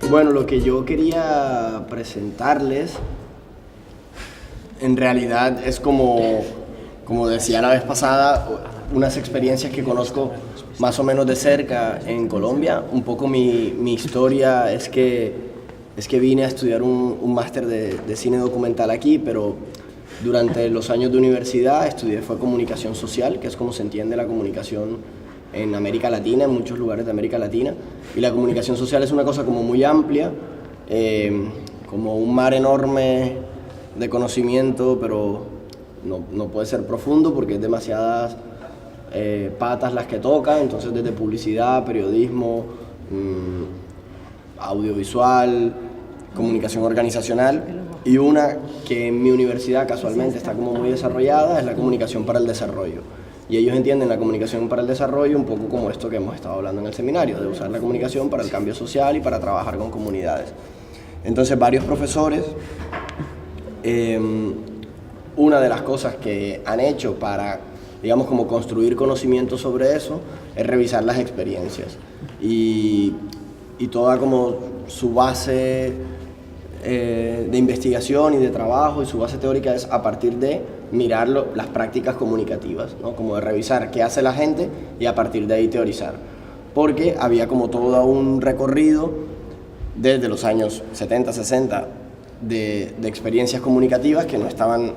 Bueno, lo que yo quería presentarles en realidad es como decía la vez pasada, unas experiencias que conozco más o menos de cerca en Colombia. Un poco mi historia es que vine a estudiar un máster de cine documental aquí, pero durante los años de universidad fue comunicación social, que es como se entiende la comunicación en América Latina, en muchos lugares de América Latina. Y la comunicación social es una cosa como muy amplia, como un mar enorme de conocimiento, pero no puede ser profundo porque es demasiadas patas las que toca. Entonces desde publicidad, periodismo, audiovisual, comunicación organizacional, y una que en mi universidad casualmente está como muy desarrollada es la comunicación para el desarrollo. Y ellos entienden la comunicación para el desarrollo un poco como esto que hemos estado hablando en el seminario, de usar la comunicación para el cambio social y para trabajar con comunidades. Entonces varios profesores, una de las cosas que han hecho para, digamos, como construir conocimiento sobre eso es revisar las experiencias y toda como su base de investigación y de trabajo y su base teórica es a partir de mirar las prácticas comunicativas, ¿no? Como de revisar qué hace la gente y a partir de ahí teorizar, porque había como todo un recorrido desde los años 70, 60 de experiencias comunicativas que no estaban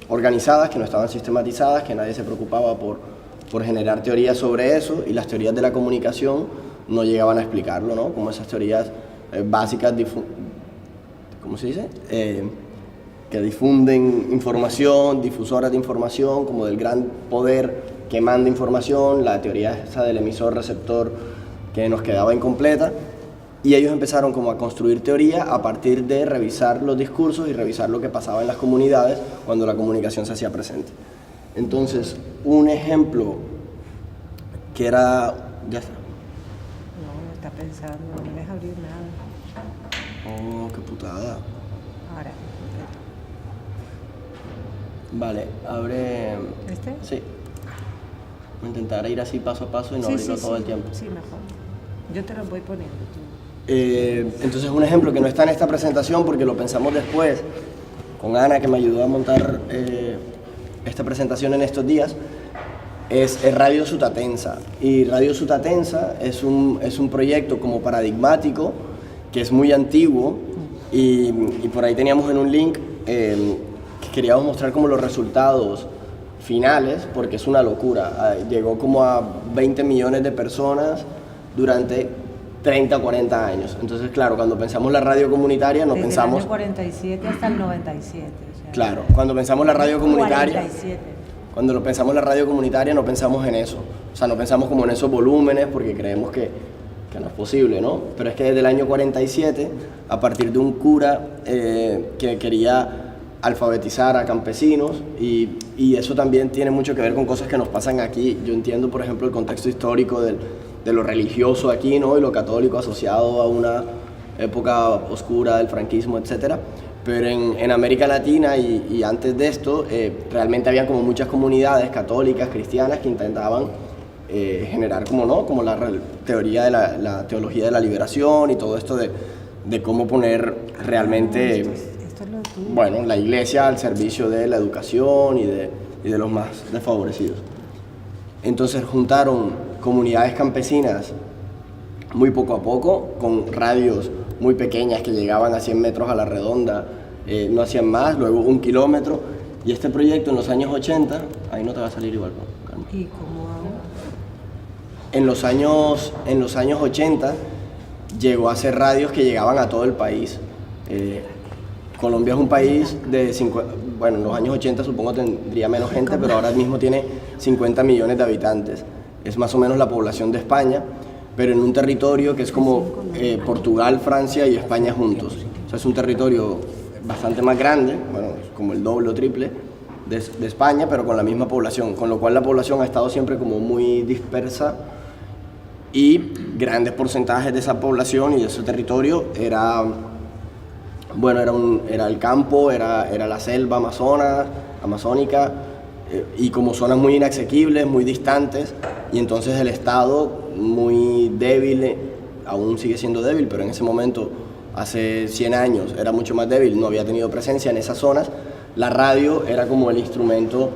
organizadas, que no estaban sistematizadas, que nadie se preocupaba por generar teorías sobre eso, y las teorías de la comunicación no llegaban a explicarlo, ¿no? Como esas teorías básicas, ¿cómo se dice? Que difunden información, difusoras de información, como del gran poder que manda información, la teoría esa del emisor-receptor que nos quedaba incompleta, y ellos empezaron como a construir teoría a partir de revisar los discursos y revisar lo que pasaba en las comunidades cuando la comunicación se hacía presente. Entonces, un ejemplo que era... ¿Ya está? No, está pensando, no deja abrir nada. Oh, qué putada. Ahora. Vale, abre... ¿Este? Sí. Intentar ir así paso a paso y no abrirlo todo el tiempo. Sí, mejor. Yo te lo voy poniendo. Entonces, un ejemplo que no está en esta presentación porque lo pensamos después con Ana, que me ayudó a montar esta presentación en estos días, es Radio Sutatensa. Y Radio Sutatensa es un proyecto como paradigmático que es muy antiguo, y por ahí teníamos en un link que queríamos mostrar como los resultados finales, porque es una locura. Llegó como a 20 millones de personas durante 30 o 40 años. Entonces, claro, cuando pensamos la radio comunitaria no desde pensamos... Desde el año 47 hasta el 97. O sea, claro, cuando pensamos la radio comunitaria... 47. Cuando lo pensamos la radio comunitaria no pensamos en eso. O sea, no pensamos como en esos volúmenes porque creemos que no es posible, ¿no? Pero es que desde el año 47, a partir de un cura que quería alfabetizar a campesinos, y eso también tiene mucho que ver con cosas que nos pasan aquí. Yo entiendo, por ejemplo, el contexto histórico de lo religioso aquí, ¿no? Y lo católico asociado a una época oscura del franquismo, etcétera. Pero en América Latina y antes de esto, realmente había como muchas comunidades católicas, cristianas, que intentaban generar como la teoría de la teología de la liberación y todo esto de cómo poner realmente, bueno, la iglesia al servicio de la educación y de los más desfavorecidos. Entonces juntaron comunidades campesinas muy poco a poco, con radios muy pequeñas que llegaban a 100 metros a la redonda, no hacían más, luego 1 kilómetro, y este proyecto en los años 80, ahí no te va a salir igual, ¿no? Calma. ¿Y cómo hago? En los años 80 llegó a hacer radios que llegaban a todo el país. Colombia es un país de 50, bueno, en los años 80 supongo tendría menos gente, pero ahora mismo tiene 50 millones de habitantes. Es más o menos la población de España, pero en un territorio que es como Portugal, Francia y España juntos. O sea, es un territorio bastante más grande, bueno, como el doble o triple de España, pero con la misma población, con lo cual la población ha estado siempre como muy dispersa, y grandes porcentajes de esa población y de ese territorio era el campo, era la selva amazónica, y como zonas muy inasequibles, muy distantes, y entonces el Estado muy débil aún sigue siendo débil, pero en ese momento, hace 100 años, era mucho más débil, no había tenido presencia en esas zonas. La radio era como el instrumento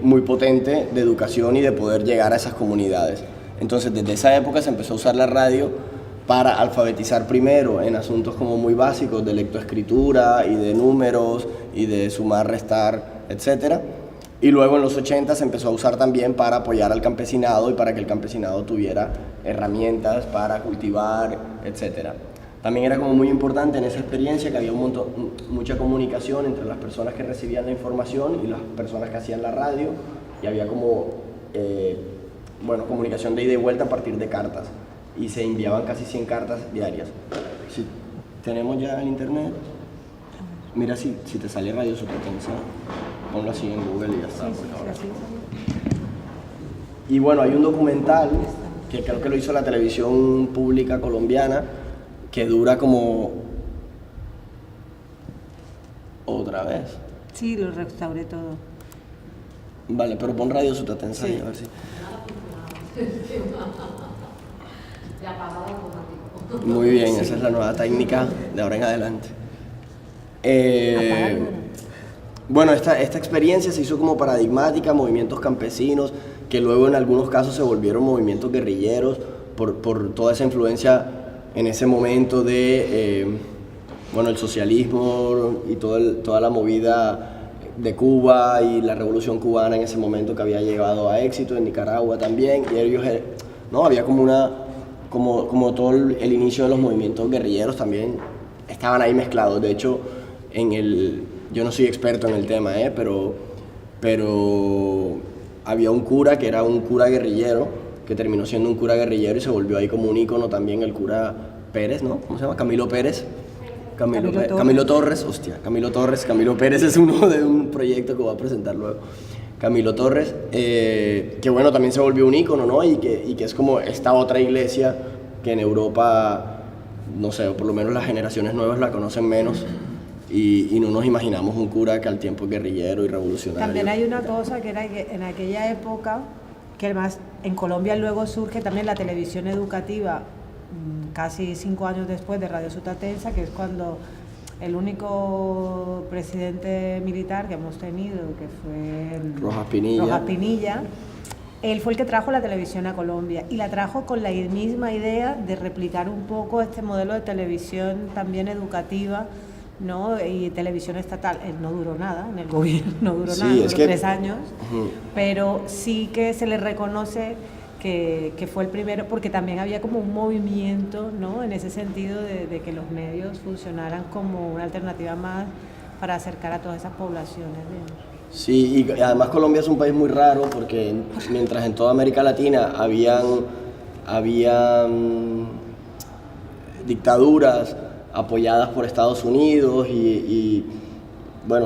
muy potente de educación y de poder llegar a esas comunidades. Entonces, desde esa época se empezó a usar la radio para alfabetizar primero en asuntos como muy básicos de lectoescritura y de números y de sumar, restar, etc. Y luego en los 80 se empezó a usar también para apoyar al campesinado y para que el campesinado tuviera herramientas para cultivar, etc. También era como muy importante en esa experiencia que había mucha comunicación entre las personas que recibían la información y las personas que hacían la radio, y había como comunicación de ida y vuelta a partir de cartas, y se enviaban casi 100 cartas diarias. Si tenemos ya el internet, mira si te sale Radio Sutatensa, ponlo así en Google y ya está. Y bueno, hay un documental que creo que lo hizo la televisión pública colombiana, que dura como... ¿Otra vez? Sí, lo restauré todo. Vale, pero pon Radio Sutatensa ahí, a ver si... Muy bien, esa es la nueva técnica de ahora en adelante. Bueno, esta experiencia se hizo como paradigmática, movimientos campesinos, que luego en algunos casos se volvieron movimientos guerrilleros por toda esa influencia en ese momento de el socialismo y toda la movida de Cuba y la revolución cubana en ese momento, que había llegado a éxito en Nicaragua también, y ellos, había como todo el inicio de los movimientos guerrilleros también estaban ahí mezclados. De hecho, yo no soy experto en el tema, pero había un cura que era un cura guerrillero, que terminó siendo un cura guerrillero y se volvió ahí como un ícono también, el cura Pérez, ¿no? ¿Cómo se llama? Camilo Pérez. Camilo Torres, hostia, Camilo Torres. Camilo Pérez es uno de un proyecto que voy a presentar luego. Camilo Torres, que bueno, también se volvió un ícono, ¿no? Y que es como esta otra iglesia que en Europa, no sé, o por lo menos las generaciones nuevas la conocen menos, y no nos imaginamos un cura que al tiempo es guerrillero y revolucionario. También hay una cosa que era que en aquella época, que además en Colombia luego surge también la televisión educativa, casi 5 años después de Radio Sutatensa, que es cuando el único presidente militar que hemos tenido, que fue Rojas Pinilla, él fue el que trajo la televisión a Colombia, y la trajo con la misma idea de replicar un poco este modelo de televisión también educativa, ¿no? Y televisión estatal. Él no duró nada en el gobierno, duró 3 años, pero sí que se le reconoce que fue el primero, porque también había como un movimiento, ¿no? En ese sentido de que los medios funcionaran como una alternativa más para acercar a todas esas poblaciones, digamos. Sí, y además Colombia es un país muy raro, porque mientras en toda América Latina habían dictaduras apoyadas por Estados Unidos y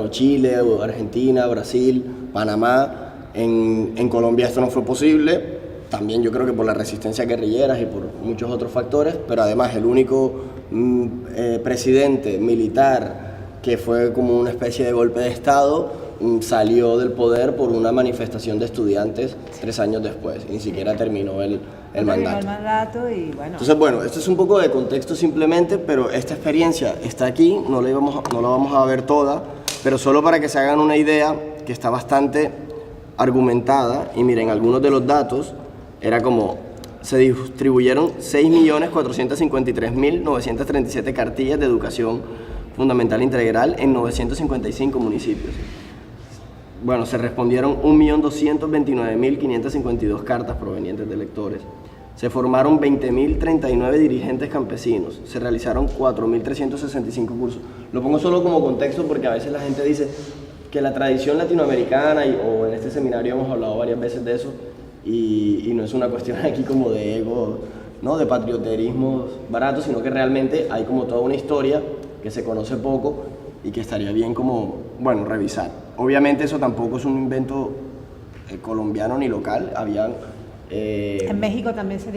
Chile, Argentina, Brasil, Panamá, en Colombia esto no fue posible, también yo creo que por la resistencia guerrilleras y por muchos otros factores, pero además el único presidente militar que fue como una especie de golpe de Estado salió del poder por una manifestación de estudiantes 3 años después, y ni siquiera terminó el mandato. Y bueno. Entonces, esto es un poco de contexto simplemente, pero esta experiencia está aquí, no la vamos a ver toda, pero solo para que se hagan una idea, que está bastante argumentada. Y miren, algunos de los datos era como: se distribuyeron 6.453.937 cartillas de educación fundamental integral en 955 municipios. Bueno, se respondieron 1.229.552 cartas provenientes de lectores. Se formaron 20.039 dirigentes campesinos. Se realizaron 4.365 cursos. Lo pongo solo como contexto porque a veces la gente dice que la tradición latinoamericana, o en este seminario hemos hablado varias veces de eso, y no es una cuestión aquí como de ego, ¿no? De patrioterismo barato, sino que realmente hay como toda una historia que se conoce poco y que estaría bien como, revisar. Obviamente eso tampoco es un invento colombiano ni local, habían... En México también se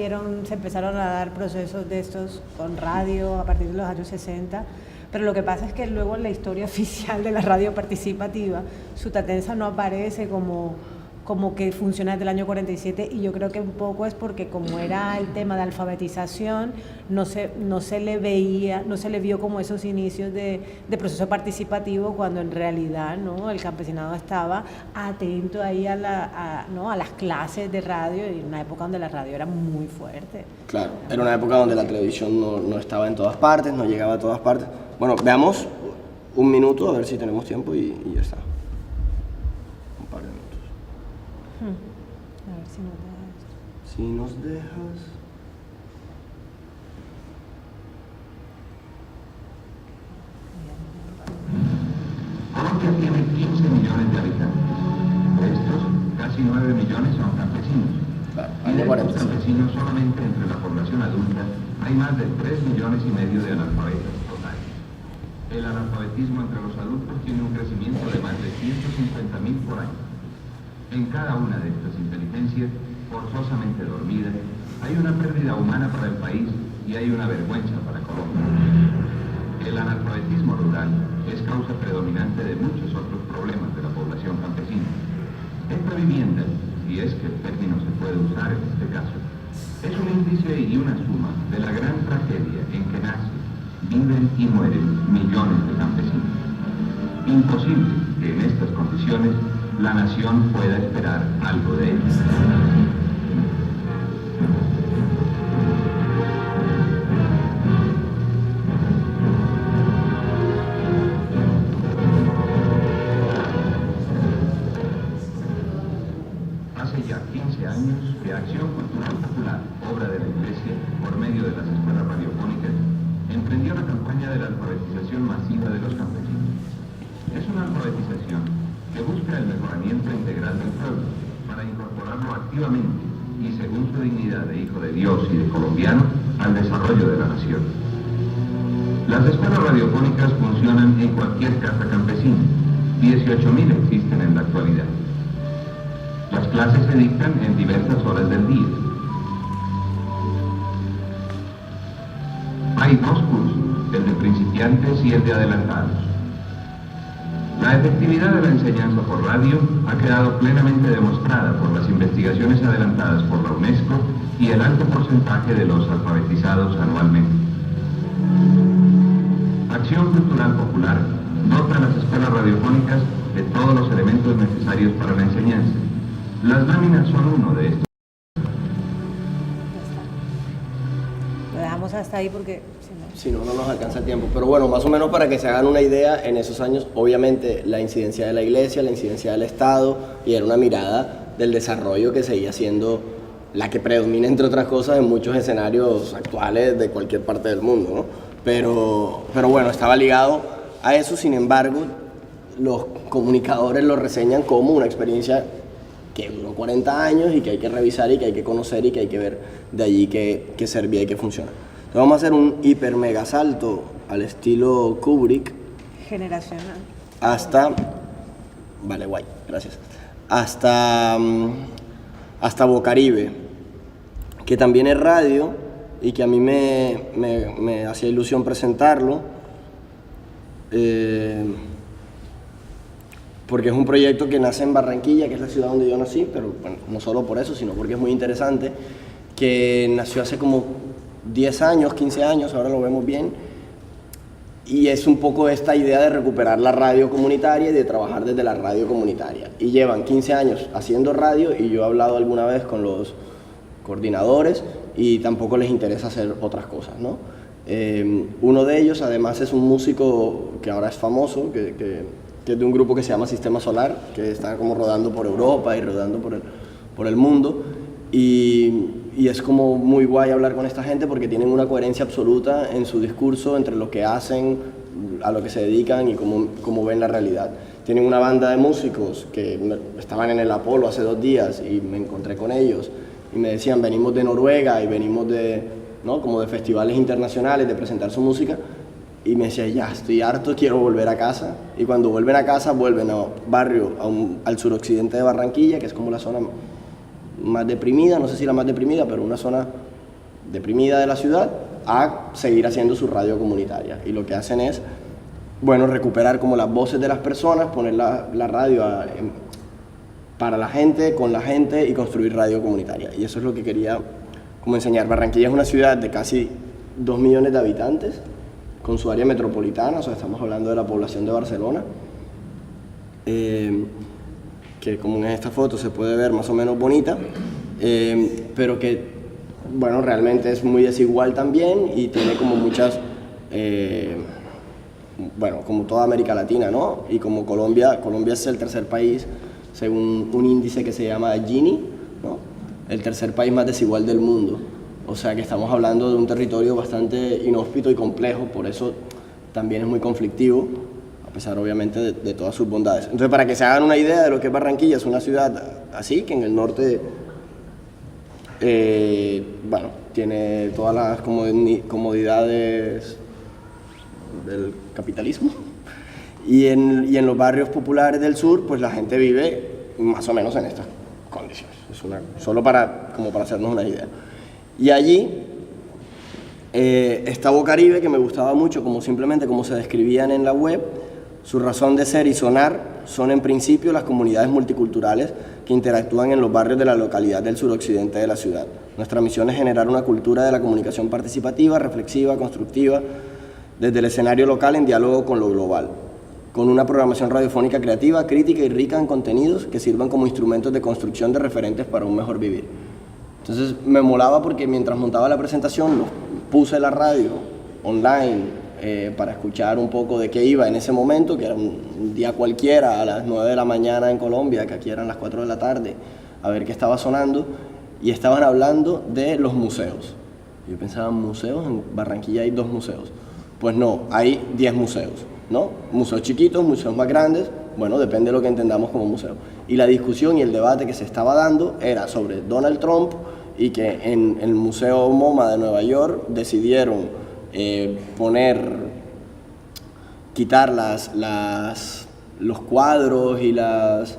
empezaron a dar procesos de estos con radio a partir de los años 60, pero lo que pasa es que luego en la historia oficial de la radio participativa, Sutatensa no aparece como como que funciona desde el año 47, y yo creo que un poco es porque como era el tema de alfabetización, no se le veía, no se le vio como esos inicios de proceso participativo, cuando en realidad, ¿no?, el campesinado estaba atento ahí ¿no?, a las clases de radio, y en una época donde la radio era muy fuerte. Claro, era una época donde la televisión no estaba en todas partes, no llegaba a todas partes. Bueno, veamos un minuto, a ver si tenemos tiempo y ya está. Un par de minutos. A ver si nos deja esto. Si nos dejas... Colombia tiene 15 millones de habitantes. De estos, casi 9 millones son campesinos. Claro, Y de año estos 46. campesinos, solamente entre la población adulta hay más de 3 millones y medio de analfabetos totales. El analfabetismo entre los adultos tiene un crecimiento de más de 150.000 por año. En cada una de estas inteligencias, forzosamente dormidas, hay una pérdida humana para el país y hay una vergüenza para Colombia. El analfabetismo rural es causa predominante de muchos otros problemas de la población campesina. Esta vivienda, si es que el término se puede usar en este caso, es un índice y una suma de la gran tragedia en que nacen, viven y mueren millones de campesinos. Imposible que en estas condiciones la nación pueda esperar algo de ellos. Hace ya 15 años que Acción Cultural Popular, obra de la Iglesia, por medio de las escuelas radiofónicas, emprendió la campaña de la alfabetización masiva de los campesinos. Es una alfabetización que busca el mejoramiento integral del pueblo para incorporarlo activamente y según su dignidad de hijo de Dios y de colombiano al desarrollo de la nación. Las escuelas radiofónicas funcionan en cualquier casa campesina. 18.000 existen en la actualidad. Las clases se dictan en diversas horas del día. Hay dos cursos, el de principiantes y el de adelantados. La efectividad de la enseñanza por radio ha quedado plenamente demostrada por las investigaciones adelantadas por la UNESCO y el alto porcentaje de los alfabetizados anualmente. Acción Cultural Popular dota a las escuelas radiofónicas de todos los elementos necesarios para la enseñanza. Las láminas son uno de estos. Lo dejamos hasta ahí porque Si no, no nos alcanza el tiempo. Pero bueno, más o menos para que se hagan una idea, en esos años, obviamente, la incidencia de la Iglesia, la incidencia del Estado, y era una mirada del desarrollo que seguía siendo la que predomina, entre otras cosas, en muchos escenarios actuales de cualquier parte del mundo, ¿no? Pero bueno, estaba ligado a eso. Sin embargo, los comunicadores lo reseñan como una experiencia que duró 40 años y que hay que revisar y que hay que conocer y que hay que ver de allí que servía y que funciona. Entonces vamos a hacer un hiper mega salto al estilo Kubrick generacional. hasta, vale, guay, gracias, hasta Bocaribe, que también es radio y que a mí me hacía ilusión presentarlo, porque es un proyecto que nace en Barranquilla, que es la ciudad donde yo nací, pero bueno, no solo por eso, sino porque es muy interesante, que nació hace como 10 años, 15 años, ahora lo vemos bien, y es un poco esta idea de recuperar la radio comunitaria y de trabajar desde la radio comunitaria. Y llevan 15 años haciendo radio, y yo he hablado alguna vez con los coordinadores y tampoco les interesa hacer otras cosas, ¿no? Uno de ellos además es un músico que ahora es famoso, que es de un grupo que se llama Sistema Solar, que está como rodando por Europa y rodando por el mundo, y es como muy guay hablar con esta gente porque tienen una coherencia absoluta en su discurso entre lo que hacen, a lo que se dedican y cómo ven la realidad. Tienen una banda de músicos que estaban en el Apolo hace 2 días y me encontré con ellos y me decían, venimos de Noruega y venimos ¿no?, como de festivales internacionales, de presentar su música. Y me decía, ya, estoy harto, quiero volver a casa. Y cuando vuelven a casa, vuelven a barrio, al suroccidente de Barranquilla, que es como la zona más deprimida, no sé si la más deprimida, pero una zona deprimida de la ciudad, a seguir haciendo su radio comunitaria. Y lo que hacen es, bueno, recuperar como las voces de las personas, poner la radio para la gente, con la gente y construir radio comunitaria. Y eso es lo que quería como enseñar. Barranquilla es una ciudad de casi 2 millones de habitantes, con su área metropolitana, o sea, estamos hablando de la población de Barcelona, que como en esta foto se puede ver más o menos bonita, pero que, bueno, realmente es muy desigual también y tiene como muchas, bueno, como toda América Latina, ¿no? Y como Colombia es el tercer país, según un índice que se llama Gini, ¿no? El tercer país más desigual del mundo. O sea que estamos hablando de un territorio bastante inhóspito y complejo, por eso también es muy conflictivo, a pesar obviamente de todas sus bondades. Entonces, para que se hagan una idea de lo que es Barranquilla, es una ciudad así, que en el norte, bueno, tiene todas las comodidades del capitalismo, y en los barrios populares del sur, pues la gente vive más o menos en estas condiciones. Solo como para hacernos una idea. Y allí está Bocaribe, que me gustaba mucho, simplemente como se describían en la web. Su razón de ser y sonar son en principio las comunidades multiculturales que interactúan en los barrios de la localidad del suroccidente de la ciudad. Nuestra misión es generar una cultura de la comunicación participativa, reflexiva, constructiva, desde el escenario local en diálogo con lo global, con una programación radiofónica creativa, crítica y rica en contenidos que sirvan como instrumentos de construcción de referentes para un mejor vivir. Entonces me molaba porque mientras montaba la presentación puse la radio online para escuchar un poco de qué iba en ese momento, que era un día cualquiera a las 9 de la mañana en Colombia, que aquí eran las 4 de la tarde, a ver qué estaba sonando, y estaban hablando de los museos. Yo pensaba, ¿museos? En Barranquilla hay 2 museos. Pues no, hay 10 museos, ¿no? Museos chiquitos, museos más grandes, bueno, depende de lo que entendamos como museo. Y la discusión y el debate que se estaba dando era sobre Donald Trump y que en el Museo MoMA de Nueva York decidieron quitar los cuadros y las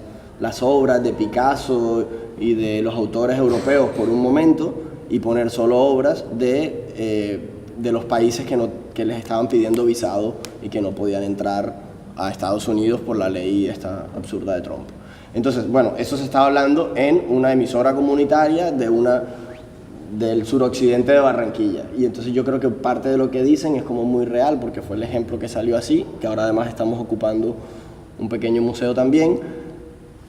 obras de Picasso y de los autores europeos por un momento y poner solo obras de los países que les estaban pidiendo visado y que no podían entrar a Estados Unidos por la ley esta absurda de Trump. Entonces, bueno, eso se estaba hablando en una emisora comunitaria del suroccidente de Barranquilla. Y entonces yo creo que parte de lo que dicen es como muy real, porque fue el ejemplo que salió así, que ahora además estamos ocupando un pequeño museo también,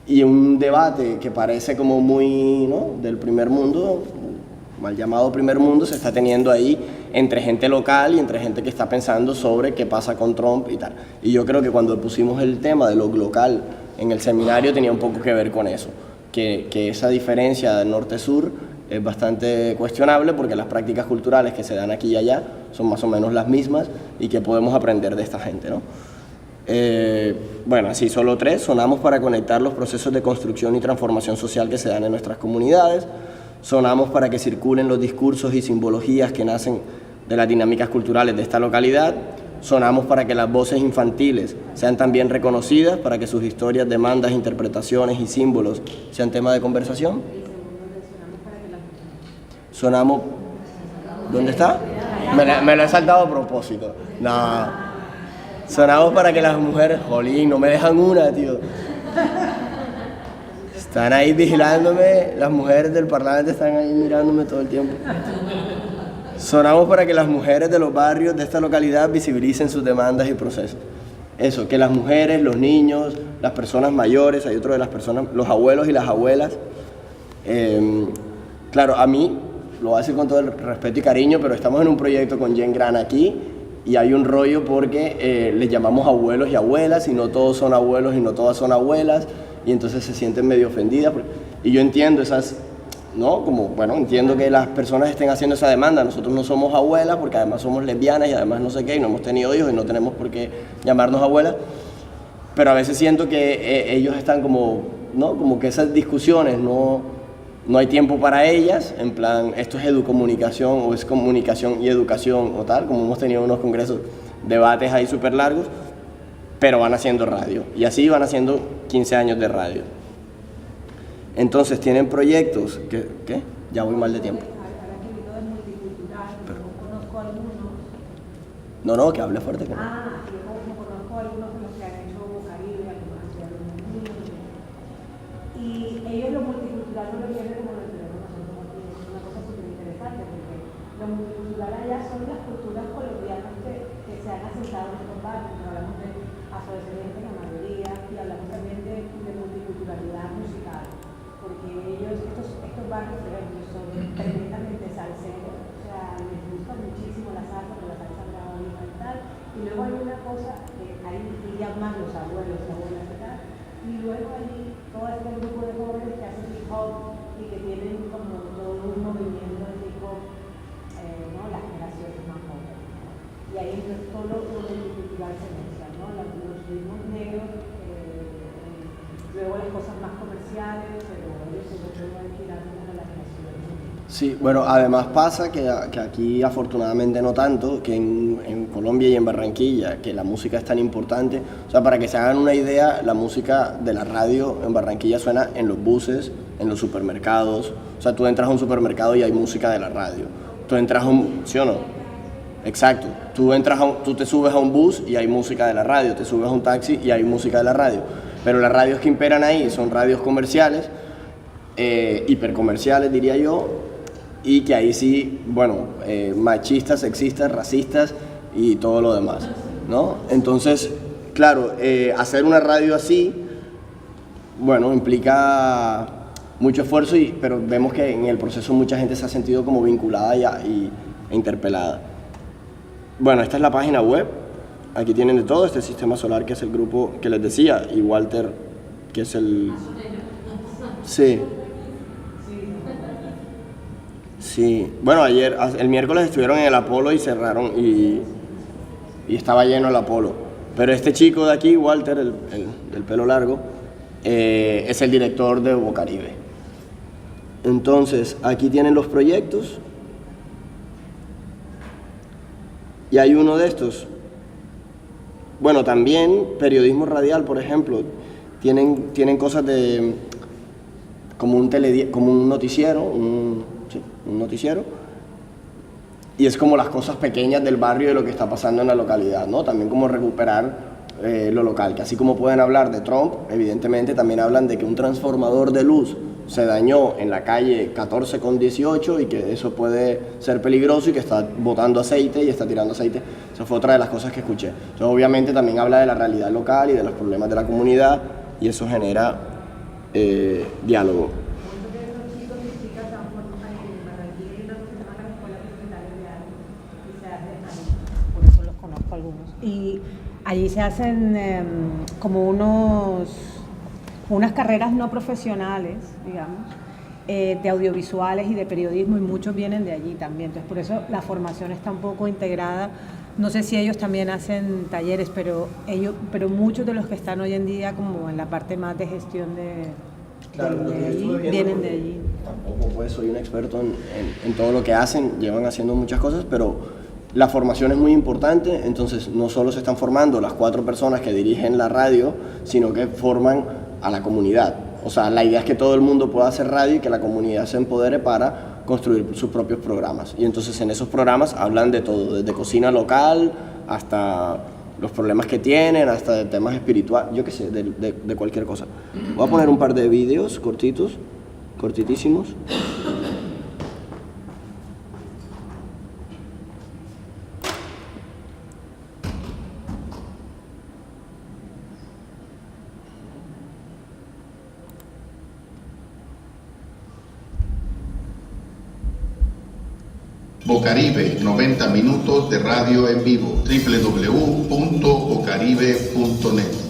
y un debate que parece como muy, ¿no?, del primer mundo, mal llamado primer mundo, se está teniendo ahí entre gente local y entre gente que está pensando sobre qué pasa con Trump y tal. Y yo creo que cuando pusimos el tema de lo local en el seminario tenía un poco que ver con eso, que esa diferencia de norte-sur es bastante cuestionable porque las prácticas culturales que se dan aquí y allá son más o menos las mismas y que podemos aprender de esta gente, ¿no? Bueno, así solo 3. Sonamos para conectar los procesos de construcción y transformación social que se dan en nuestras comunidades. Sonamos para que circulen los discursos y simbologías que nacen de las dinámicas culturales de esta localidad. Sonamos para que las voces infantiles sean también reconocidas, para que sus historias, demandas, interpretaciones y símbolos sean tema de conversación. Sonamos... ¿Dónde está? Me lo he saltado a propósito. No. Sonamos para que las mujeres... Jolín, no me dejan una, tío. Están ahí vigilándome, las mujeres del Parlamento están ahí mirándome todo el tiempo. Sonamos para que las mujeres de los barrios de esta localidad visibilicen sus demandas y procesos. Eso, que las mujeres, los niños, las personas mayores, hay otro de las personas, los abuelos y las abuelas. Claro, a mí, lo voy a decir con todo el respeto y cariño, pero estamos en un proyecto con Jen Gran aquí y hay un rollo porque les llamamos abuelos y abuelas y no todos son abuelos y no todas son abuelas y entonces se sienten medio ofendidas. Y yo entiendo esas... ¿no? Como, bueno, entiendo que las personas estén haciendo esa demanda. Nosotros no somos abuelas porque además somos lesbianas y además no sé qué, y no hemos tenido hijos y no tenemos por qué llamarnos abuelas. Pero a veces siento que ellos están como, ¿no? Como que esas discusiones no hay tiempo para ellas, en plan, esto es educomunicación o es comunicación y educación o tal, como hemos tenido unos congresos, debates ahí súper largos, pero van haciendo radio. Y así van haciendo 15 años de radio. Entonces tienen proyectos que... ¿Qué? Ya voy mal de tiempo. Pero, no, que hable fuerte. Que no. Yo conozco algunos de los que han hecho Bocaribe, algunos han sido los niños. Y Y ellos lo multicultural no lo tienen como lo tenemos nosotros aquí. Es una cosa súper interesante porque lo multicultural allá son las culturas colombianas que se han asentado en estos barrios. Hablamos de afrodescendientes, la mayoría, y hablamos también de multiculturalidad musical. Porque ellos, estos barrios, por ejemplo, son tremendamente salseros, o sea, les gusta muchísimo la salsa, porque la salsa brava y tal. Y luego hay una cosa que ahí dirían más los abuelos y abuelas y tal. Y luego hay todo este grupo de jóvenes que hacen hip hop y que tienen como todo un movimiento de hip hop, ¿no? Las generaciones más jóvenes. Y ahí todo lo multicultural se mezcla, ¿no? Los ritmos negros, luego las cosas más comerciales, pero ellos sobre todo van girando como las generaciones. Sí, bueno, además pasa que aquí afortunadamente no tanto, que en Colombia y en Barranquilla, que la música es tan importante. O sea, para que se hagan una idea, la música de la radio en Barranquilla suena en los buses, en los supermercados. O sea, tú entras a un supermercado y hay música de la radio. Tú entras a un... ¿Sí o no? Exacto. Tú te subes a un bus y hay música de la radio. Te subes a un taxi y hay música de la radio. Pero las radios que imperan ahí son radios comerciales, hipercomerciales diría yo, y que ahí sí, bueno, machistas, sexistas, racistas y todo lo demás, ¿no? Entonces, claro, hacer una radio así, bueno, implica mucho esfuerzo, pero vemos que en el proceso mucha gente se ha sentido como vinculada e interpelada. Bueno, esta es la página web, aquí tienen de todo, este Sistema Solar, que es el grupo que les decía, y Walter, que es el... Sí. Sí, bueno, el miércoles estuvieron en el Apolo y cerraron y estaba lleno el Apolo. Pero este chico de aquí, Walter, el del pelo largo, es el director de Bocaribe. Entonces, aquí tienen los proyectos y hay uno de estos. Bueno, también periodismo radial, por ejemplo, tienen cosas de como un noticiero, un noticiero, y es como las cosas pequeñas del barrio, de lo que está pasando en la localidad, ¿no? También como recuperar lo local, que así como pueden hablar de Trump, evidentemente también hablan de que un transformador de luz se dañó en la calle 14 con 18 y que eso puede ser peligroso y que está botando aceite y está tirando aceite. Esa fue otra de las cosas que escuché. Entonces, obviamente también habla de la realidad local y de los problemas de la comunidad, y eso genera diálogo. Y allí se hacen como unas carreras no profesionales, digamos, de audiovisuales y de periodismo, y muchos vienen de allí también. Entonces, por eso la formación está un poco integrada. No sé si ellos también hacen talleres, pero muchos de los que están hoy en día como en la parte más de gestión de allí, vienen de allí. Tampoco pues soy un experto en todo lo que hacen, llevan haciendo muchas cosas, pero la formación es muy importante. Entonces no solo se están formando las 4 personas que dirigen la radio, sino que forman a la comunidad. O sea, la idea es que todo el mundo pueda hacer radio y que la comunidad se empodere para construir sus propios programas. Y entonces en esos programas hablan de todo, desde cocina local hasta los problemas que tienen, hasta de temas espirituales, yo qué sé, de cualquier cosa. Voy a poner un par de vídeos cortitísimos. Bocaribe, 90 minutos de radio en vivo. www.bocaribe.net.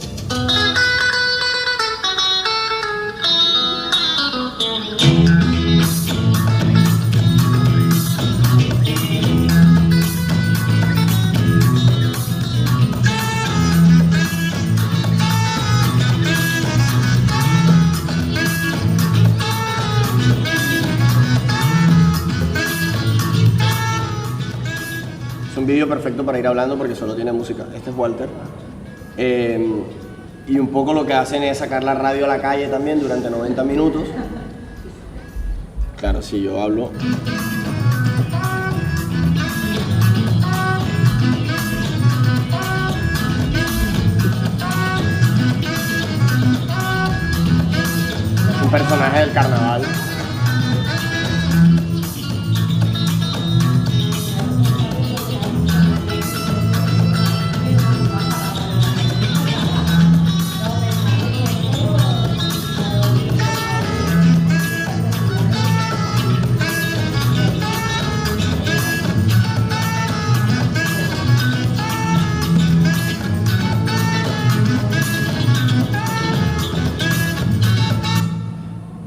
Un vídeo perfecto para ir hablando porque solo tiene música. Este es Walter. Y un poco lo que hacen es sacar la radio a la calle también durante 90 minutos. Claro, si yo hablo. personaje del carnaval.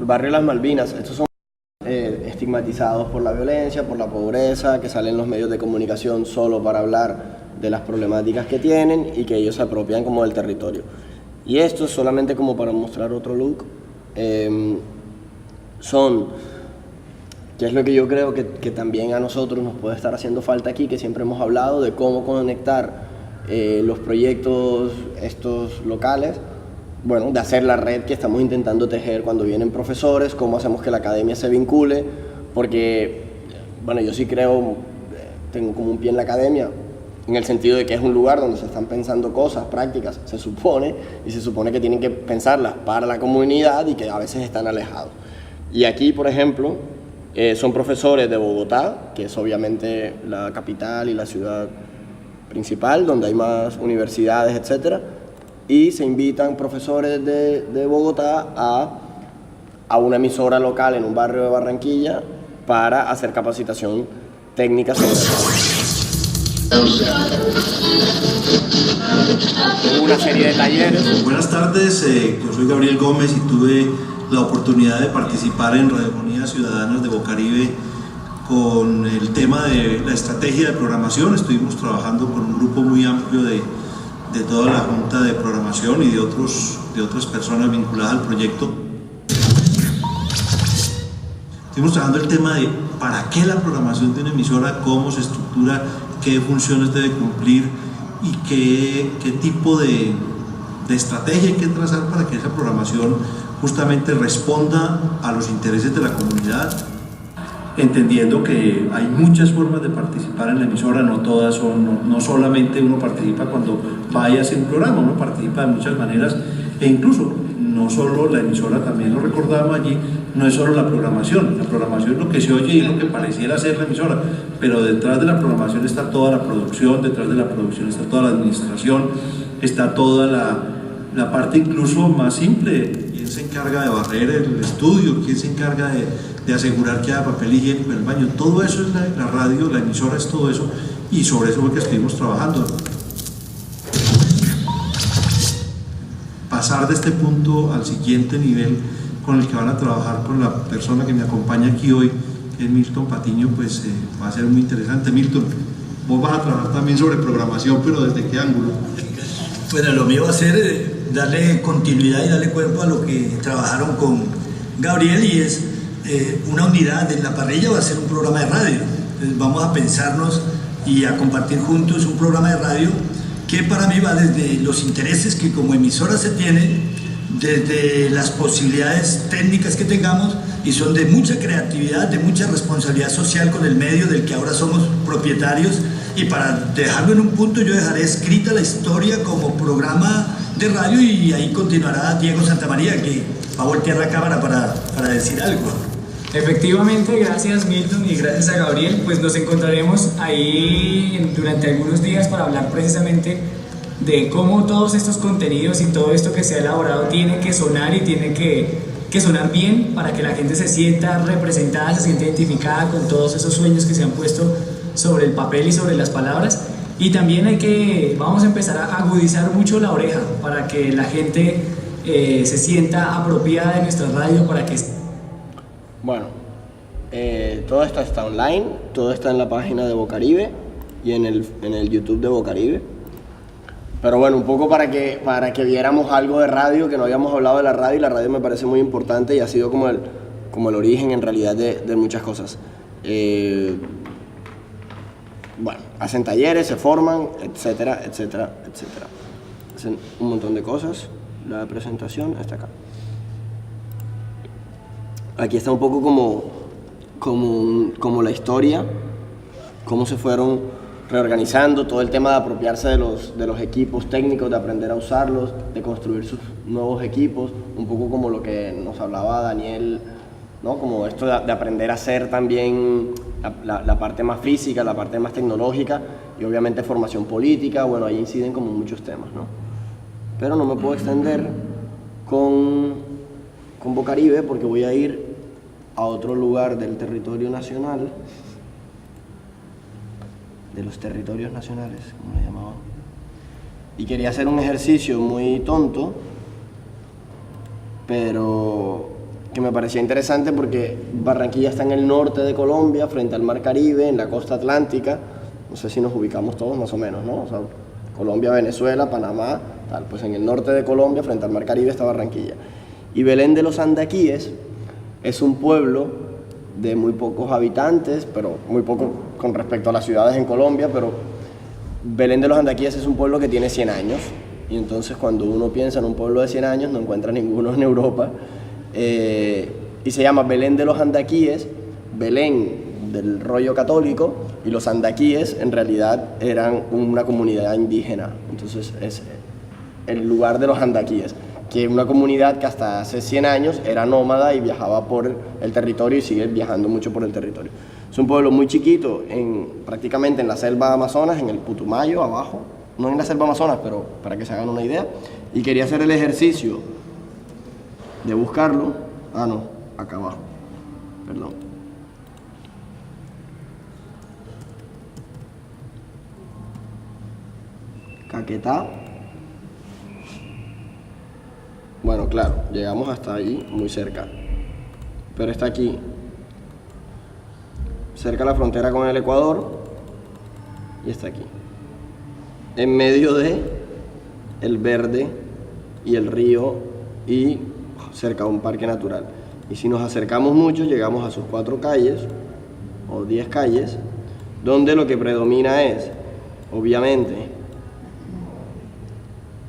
Barrio Las Malvinas, estos son estigmatizados por la violencia, por la pobreza, que salen en los medios de comunicación solo para hablar de las problemáticas que tienen y que ellos se apropian como del territorio. Y esto es solamente como para mostrar otro look, que es lo que yo creo que también a nosotros nos puede estar haciendo falta aquí, que siempre hemos hablado de cómo conectar los proyectos estos locales, bueno, de hacer la red que estamos intentando tejer cuando vienen profesores, cómo hacemos que la academia se vincule, porque, bueno, yo sí creo, tengo como un pie en la academia, en el sentido de que es un lugar donde se están pensando cosas, prácticas, se supone que tienen que pensarlas para la comunidad y que a veces están alejados. Y aquí, por ejemplo, son profesores de Bogotá, que es obviamente la capital y la ciudad principal, donde hay más universidades, etcétera, y se invitan profesores de Bogotá a una emisora local en un barrio de Barranquilla para hacer capacitación técnica sobre una serie de talleres. Buenas tardes, yo soy Gabriel Gómez y tuve la oportunidad de participar en Radiofonías Ciudadanas de Bocaribe con el tema de la estrategia de programación. Estuvimos trabajando con un grupo muy amplio de toda la Junta de Programación y de otras personas vinculadas al proyecto. Estuvimos trabajando el tema de para qué la programación de una emisora, cómo se estructura, qué funciones debe cumplir y qué tipo de estrategia hay que trazar para que esa programación justamente responda a los intereses de la comunidad. Entendiendo que hay muchas formas de participar en la emisora, no todas son, no solamente uno participa cuando vaya a hacer un programa, uno participa de muchas maneras, e incluso no solo la emisora, también lo recordamos allí, no es solo la programación es lo que se oye y lo que pareciera ser la emisora, pero detrás de la programación está toda la producción, detrás de la producción está toda la administración, está toda la parte incluso más simple, quién se encarga de barrer el estudio, quién se encarga de asegurar que haya papel higiénico en el baño, todo eso es la radio, la emisora es todo eso, y sobre eso es lo que estuvimos trabajando. Pasar de este punto al siguiente nivel con el que van a trabajar con la persona que me acompaña aquí hoy, que es Milton Patiño, pues va a ser muy interesante. Milton, vos vas a trabajar también sobre programación, pero ¿desde qué ángulo? Bueno, lo mío va a ser darle continuidad y darle cuerpo a lo que trabajaron con Gabriel, y es una unidad en la parrilla, va a ser un programa de radio. Entonces vamos a pensarnos y a compartir juntos un programa de radio que para mí va desde los intereses que como emisora se tiene, desde las posibilidades técnicas que tengamos, y son de mucha creatividad, de mucha responsabilidad social con el medio del que ahora somos propietarios. Y para dejarlo en un punto, yo dejaré escrita la historia como programa de radio, y ahí continuará Diego Santamaría, que va a voltear la cámara para decir algo. Efectivamente, gracias Milton y gracias a Gabriel, pues nos encontraremos ahí durante algunos días para hablar precisamente de cómo todos estos contenidos y todo esto que se ha elaborado tiene que sonar y tiene que sonar bien para que la gente se sienta representada, se sienta identificada con todos esos sueños que se han puesto sobre el papel y sobre las palabras. Y también vamos a empezar a agudizar mucho la oreja para que la gente se sienta apropiada de nuestra radio, para que... Bueno, todo esto está online, todo está en la página de Bocaribe y en el YouTube de Bocaribe. Pero bueno, un poco para que viéramos algo de radio, que no habíamos hablado de la radio, y la radio me parece muy importante y ha sido como el origen en realidad de muchas cosas. Bueno, hacen talleres, se forman, etcétera, etcétera, etcétera. Hacen un montón de cosas. La presentación está acá. Aquí está un poco como la historia, cómo se fueron reorganizando, todo el tema de apropiarse de los equipos técnicos, de aprender a usarlos, de construir sus nuevos equipos, un poco como lo que nos hablaba Daniel, ¿no? Como esto de aprender a hacer también la parte más física, la parte más tecnológica y obviamente formación política. Bueno, ahí inciden como muchos temas, ¿no? Pero no me puedo extender con Bocaribe porque voy a ir a otro lugar del territorio nacional, de los territorios nacionales, como le llamaba. Y quería hacer un ejercicio muy tonto, pero que me parecía interesante porque Barranquilla está en el norte de Colombia, frente al Mar Caribe, en la costa atlántica. No sé si nos ubicamos todos más o menos, ¿no? O sea, Colombia, Venezuela, Panamá, tal. Pues en el norte de Colombia, frente al Mar Caribe, está Barranquilla. Y Belén de los Andaquíes es un pueblo de muy pocos habitantes, pero muy poco con respecto a las ciudades en Colombia, pero Belén de los Andaquíes es un pueblo que tiene 100 años, y entonces cuando uno piensa en un pueblo de 100 años no encuentra ninguno en Europa, y se llama Belén de los Andaquíes, Belén del rollo católico, y los andaquíes en realidad eran una comunidad indígena, entonces es el lugar de los andaquíes, que es una comunidad que hasta hace 100 años era nómada y viajaba por el territorio y sigue viajando mucho por el territorio. Es un pueblo muy chiquito, prácticamente en la selva Amazonas, en el Putumayo, abajo, no en la selva Amazonas, pero para que se hagan una idea, y quería hacer el ejercicio de buscarlo, no, acá abajo, perdón. Caquetá. Bueno, claro, llegamos hasta allí, muy cerca, pero está aquí, cerca de la frontera con el Ecuador, y está aquí, en medio de el verde y el río y cerca de un parque natural. Y si nos acercamos mucho, llegamos a sus 4 calles, o 10 calles, donde lo que predomina es, obviamente,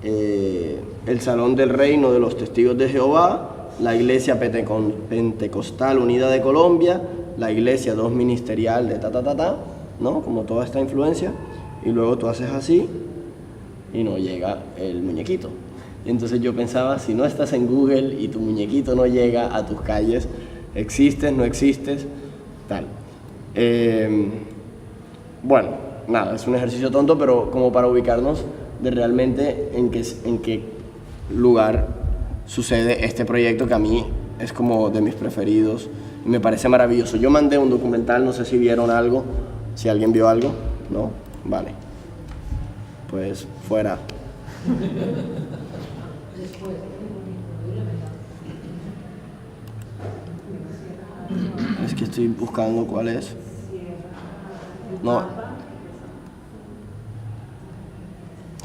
el Salón del Reino de los Testigos de Jehová, la Iglesia Pentecostal Unida de Colombia, la Iglesia Dos Ministerial de ¿no? Como toda esta influencia, y luego tú haces así y no llega el muñequito. Y entonces yo pensaba, si no estás en Google y tu muñequito no llega a tus calles, existes, no existes, tal. Bueno, nada, es un ejercicio tonto, pero como para ubicarnos de realmente en qué lugar sucede este proyecto, que a mí es como de mis preferidos y me parece maravilloso. Yo mandé un documental, no sé si vieron algo, si alguien vio algo, ¿no? Vale, pues fuera. Es que estoy buscando cuál es. No,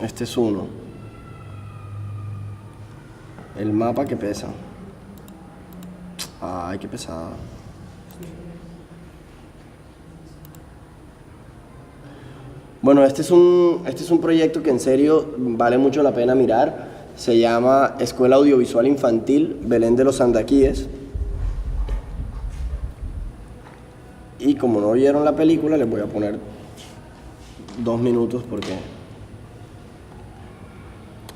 este es uno. El mapa que pesa. Ay, qué pesada. Bueno, este es un proyecto que en serio vale mucho la pena mirar. Se llama Escuela Audiovisual Infantil Belén de los Andaquíes. Y como no vieron la película, les voy a poner 2 minutos porque...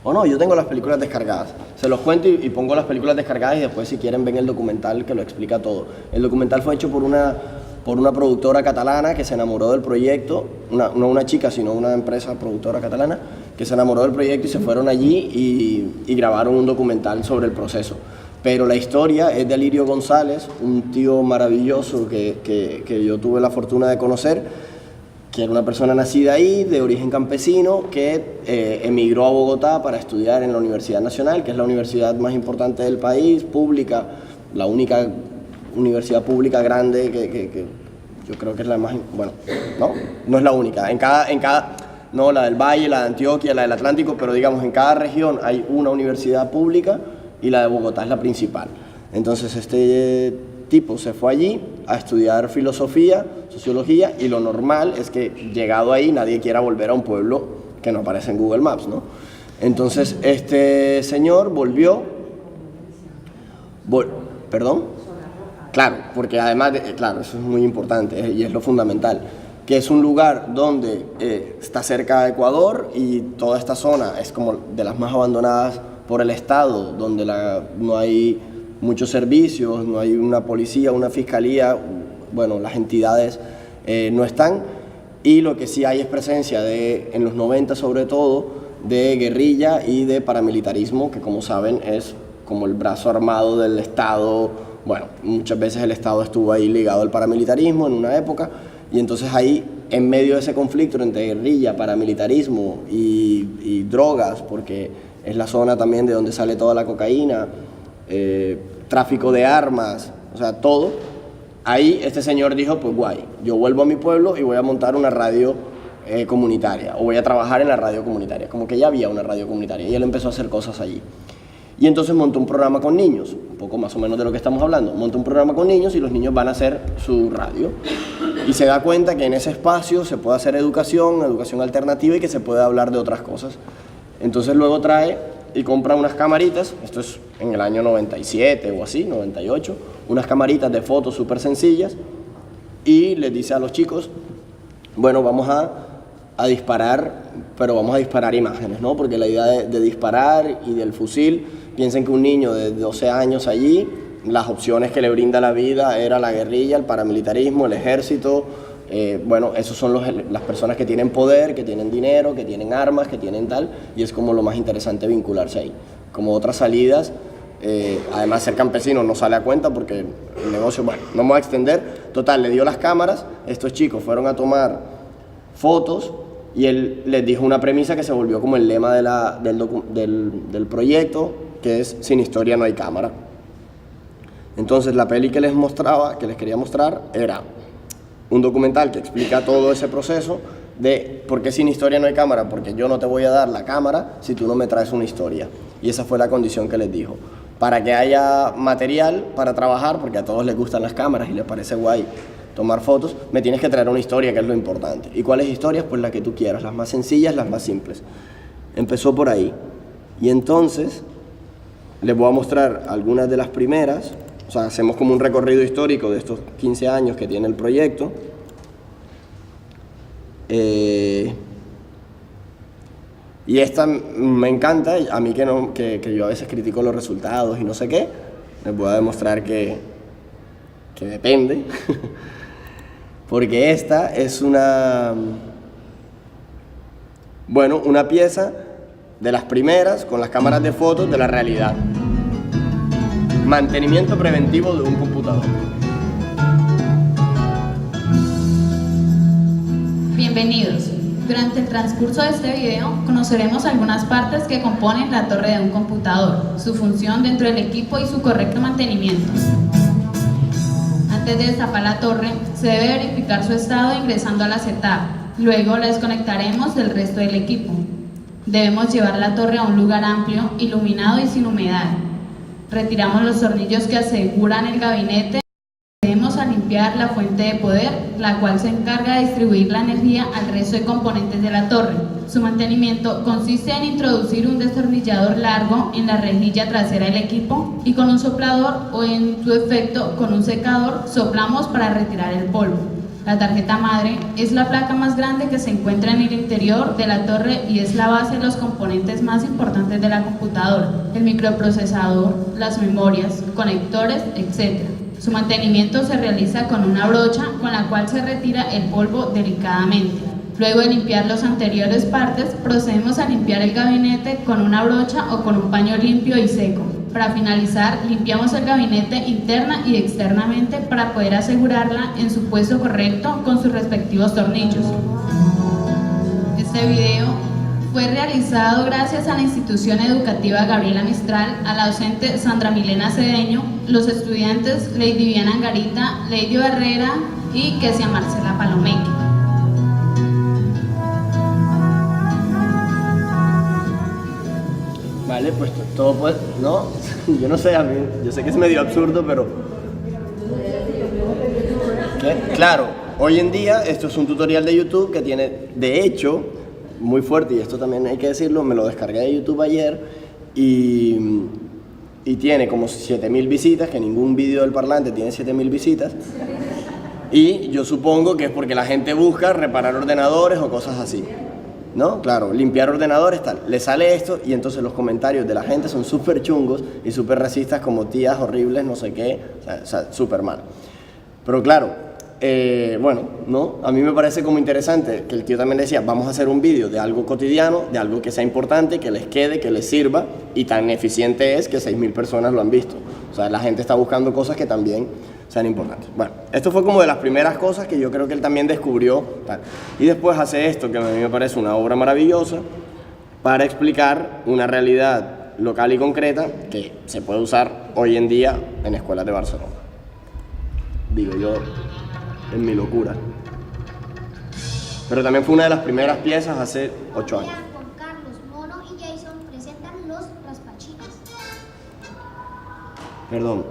O no, yo tengo las películas descargadas. Se los cuento y pongo las películas descargadas y después si quieren ven el documental que lo explica todo. El documental fue hecho por una productora catalana que se enamoró del proyecto, no una chica, sino una empresa productora catalana, que se enamoró del proyecto y se fueron allí y grabaron un documental sobre el proceso. Pero la historia es de Alirio González, un tío maravilloso que yo tuve la fortuna de conocer, que era una persona nacida ahí, de origen campesino, que emigró a Bogotá para estudiar en la Universidad Nacional, que es la universidad más importante del país, pública, la única universidad pública grande que yo creo que es la más... Bueno, no es la única. En cada no, la del Valle, la de Antioquia, la del Atlántico, pero digamos, en cada región hay una universidad pública y la de Bogotá es la principal. Entonces este tipo se fue allí a estudiar filosofía, sociología, y lo normal es que llegado ahí nadie quiera volver a un pueblo que no aparece en Google Maps, ¿no? Entonces este señor volvió... ¿Perdón? Claro, porque además, claro, eso es muy importante y es lo fundamental, que es un lugar donde está cerca de Ecuador y toda esta zona es como de las más abandonadas por el Estado, donde no hay muchos servicios, no hay una policía, una fiscalía, bueno, las entidades no están, y lo que sí hay es presencia en los 90 sobre todo, de guerrilla y de paramilitarismo, que como saben es como el brazo armado del Estado. Bueno, muchas veces el Estado estuvo ahí ligado al paramilitarismo en una época, y entonces ahí, en medio de ese conflicto entre guerrilla, paramilitarismo y drogas, porque es la zona también de donde sale toda la cocaína, tráfico de armas, o sea, todo, ahí este señor dijo, pues guay, yo vuelvo a mi pueblo y voy a montar una radio comunitaria, o voy a trabajar en la radio comunitaria, como que ya había una radio comunitaria, y él empezó a hacer cosas allí. Y entonces montó un programa con niños, un poco más o menos de lo que estamos hablando, montó un programa con niños y los niños van a hacer su radio. Y se da cuenta que en ese espacio se puede hacer educación alternativa y que se puede hablar de otras cosas. Entonces luego trae y compra unas camaritas, esto es en el año 97 o así, 98, unas camaritas de fotos súper sencillas, y les dice a los chicos, bueno, vamos a disparar, pero vamos a disparar imágenes, ¿no? Porque la idea de disparar y del fusil, piensen que un niño de 12 años allí, las opciones que le brinda la vida era la guerrilla, el paramilitarismo, el ejército, bueno, esos son las personas que tienen poder, que tienen dinero, que tienen armas, que tienen tal, y es como lo más interesante vincularse ahí. Como otras salidas, además ser campesino no sale a cuenta porque el negocio, bueno, no me voy a extender, total, le dio las cámaras, estos chicos fueron a tomar fotos y él les dijo una premisa que se volvió como el lema del proyecto, que es sin historia no hay cámara. Entonces la peli que les quería mostrar era un documental que explica todo ese proceso de por qué sin historia no hay cámara, porque yo no te voy a dar la cámara si tú no me traes una historia. Y esa fue la condición que les dijo. Para que haya material para trabajar, porque a todos les gustan las cámaras y les parece guay tomar fotos, me tienes que traer una historia, que es lo importante. ¿Y cuáles historias? Pues la que tú quieras, las más sencillas, las más simples. Empezó por ahí. Y entonces les voy a mostrar algunas de las primeras. O sea, hacemos como un recorrido histórico de estos 15 años que tiene el proyecto. Y esta me encanta, a mí que yo a veces critico los resultados y no sé qué, les voy a demostrar que depende. Porque esta es una pieza de las primeras con las cámaras de fotos de la realidad. Mantenimiento preventivo de un computador. Bienvenidos. Durante el transcurso de este video conoceremos algunas partes que componen la torre de un computador, su función dentro del equipo y su correcto mantenimiento. Antes de destapar la torre, se debe verificar su estado ingresando a la setup. Luego la desconectaremos del resto del equipo. Debemos llevar la torre a un lugar amplio, iluminado y sin humedad. Retiramos los tornillos que aseguran el gabinete. Procedemos a limpiar la fuente de poder, la cual se encarga de distribuir la energía al resto de componentes de la torre. Su mantenimiento consiste en introducir un destornillador largo en la rejilla trasera del equipo y con un soplador o en su efecto con un secador soplamos para retirar el polvo. La tarjeta madre es la placa más grande que se encuentra en el interior de la torre y es la base de los componentes más importantes de la computadora, el microprocesador, las memorias, conectores, etc. Su mantenimiento se realiza con una brocha con la cual se retira el polvo delicadamente. Luego de limpiar las anteriores partes, procedemos a limpiar el gabinete con una brocha o con un paño limpio y seco. Para finalizar, limpiamos el gabinete interna y externamente para poder asegurarla en su puesto correcto con sus respectivos tornillos. Este video fue realizado gracias a la institución educativa Gabriela Mistral, a la docente Sandra Milena Cedeño, los estudiantes Lady Viviana Angarita, Lady Barrera y Kesia Marcela Palomeque. Vale, pues todo puede, ¿no? Yo no sé, yo sé que es medio absurdo, pero... ¿Qué? Claro, hoy en día esto es un tutorial de YouTube que tiene, de hecho, muy fuerte, y esto también hay que decirlo, me lo descargué de YouTube ayer y tiene como 7.000 visitas, que ningún vídeo del parlante tiene 7.000 visitas. Y yo supongo que es porque la gente busca reparar ordenadores o cosas así, ¿no? Claro, limpiar ordenadores, tal. Le sale esto y entonces los comentarios de la gente son súper chungos y súper racistas, como tías horribles, no sé qué, o sea súper mal. Pero claro, bueno, ¿no? A mí me parece como interesante que el tío también decía, vamos a hacer un vídeo de algo cotidiano, de algo que sea importante, que les quede, que les sirva, y tan eficiente es que 6.000 personas lo han visto. O sea, la gente está buscando cosas que también sean importantes. Bueno, esto fue como de las primeras cosas que yo creo que él también descubrió, tal. Y después hace esto, que a mí me parece una obra maravillosa, para explicar una realidad local y concreta que se puede usar hoy en día en escuelas de Barcelona. Digo yo, en mi locura. Pero también fue una de las primeras piezas hace 8 años. Juan Carlos, Mono y Jason presentan los raspachines. Perdón,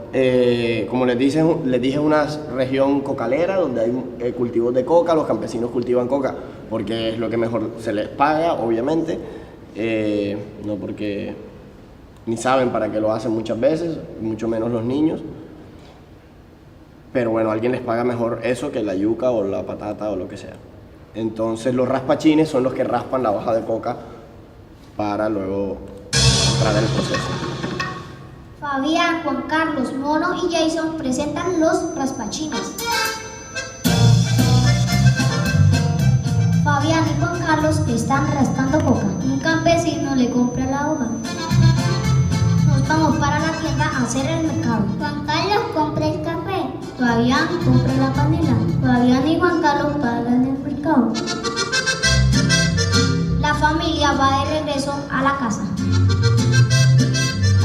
como les dije, es una región cocalera donde hay cultivos de coca, los campesinos cultivan coca porque es lo que mejor se les paga, obviamente, no porque ni saben para qué lo hacen muchas veces, mucho menos los niños, pero bueno, alguien les paga mejor eso que la yuca o la patata o lo que sea. Entonces los raspachines son los que raspan la hoja de coca para luego entrar en el proceso. Fabián, Juan Carlos, Mono y Jason presentan los raspachines. Fabián y Juan Carlos están raspando coca. Un campesino le compra la hoja. Nos vamos para la tienda a hacer el mercado. Juan Carlos compra el café. Fabián compra la panela. Fabián y Juan Carlos pagan el mercado. La familia va de regreso a la casa.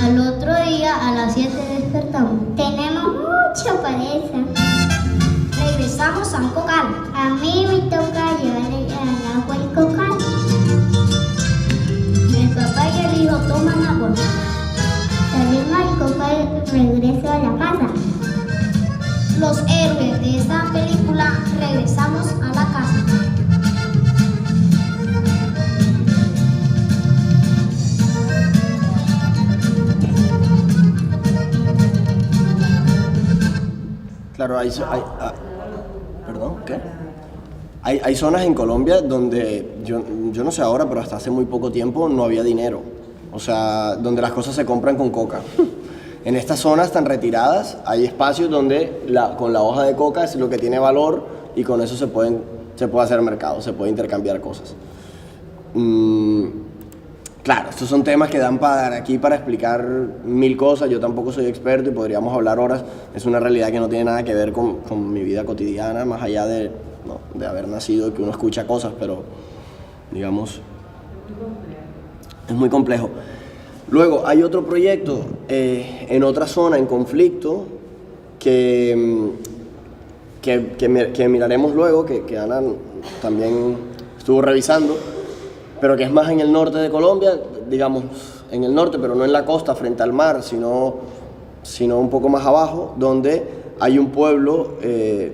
Al otro día, a las 7 despertamos. Tenemos mucha pereza. Regresamos al cocal. A mí me toca llevarle al agua el cocal. El papá y el hijo toman agua. Salimos al cocal, regreso a la casa. Los héroes de esta película regresamos a la casa. Claro, perdón, ¿qué? Hay zonas en Colombia donde, yo no sé ahora, pero hasta hace muy poco tiempo no había dinero. O sea, donde las cosas se compran con coca. En estas zonas tan retiradas hay espacios donde con la hoja de coca es lo que tiene valor y con eso se puede hacer mercado, se puede intercambiar cosas. Claro, estos son temas que dan para explicar 1000 cosas. Yo tampoco soy experto y podríamos hablar horas. Es una realidad que no tiene nada que ver con mi vida cotidiana, más allá de haber nacido y que uno escucha cosas, pero digamos, es muy complejo. Luego hay otro proyecto en otra zona en conflicto que miraremos luego, que Ana también estuvo revisando, pero que es más en el norte de Colombia, digamos, en el norte, pero no en la costa frente al mar, sino un poco más abajo, donde hay un pueblo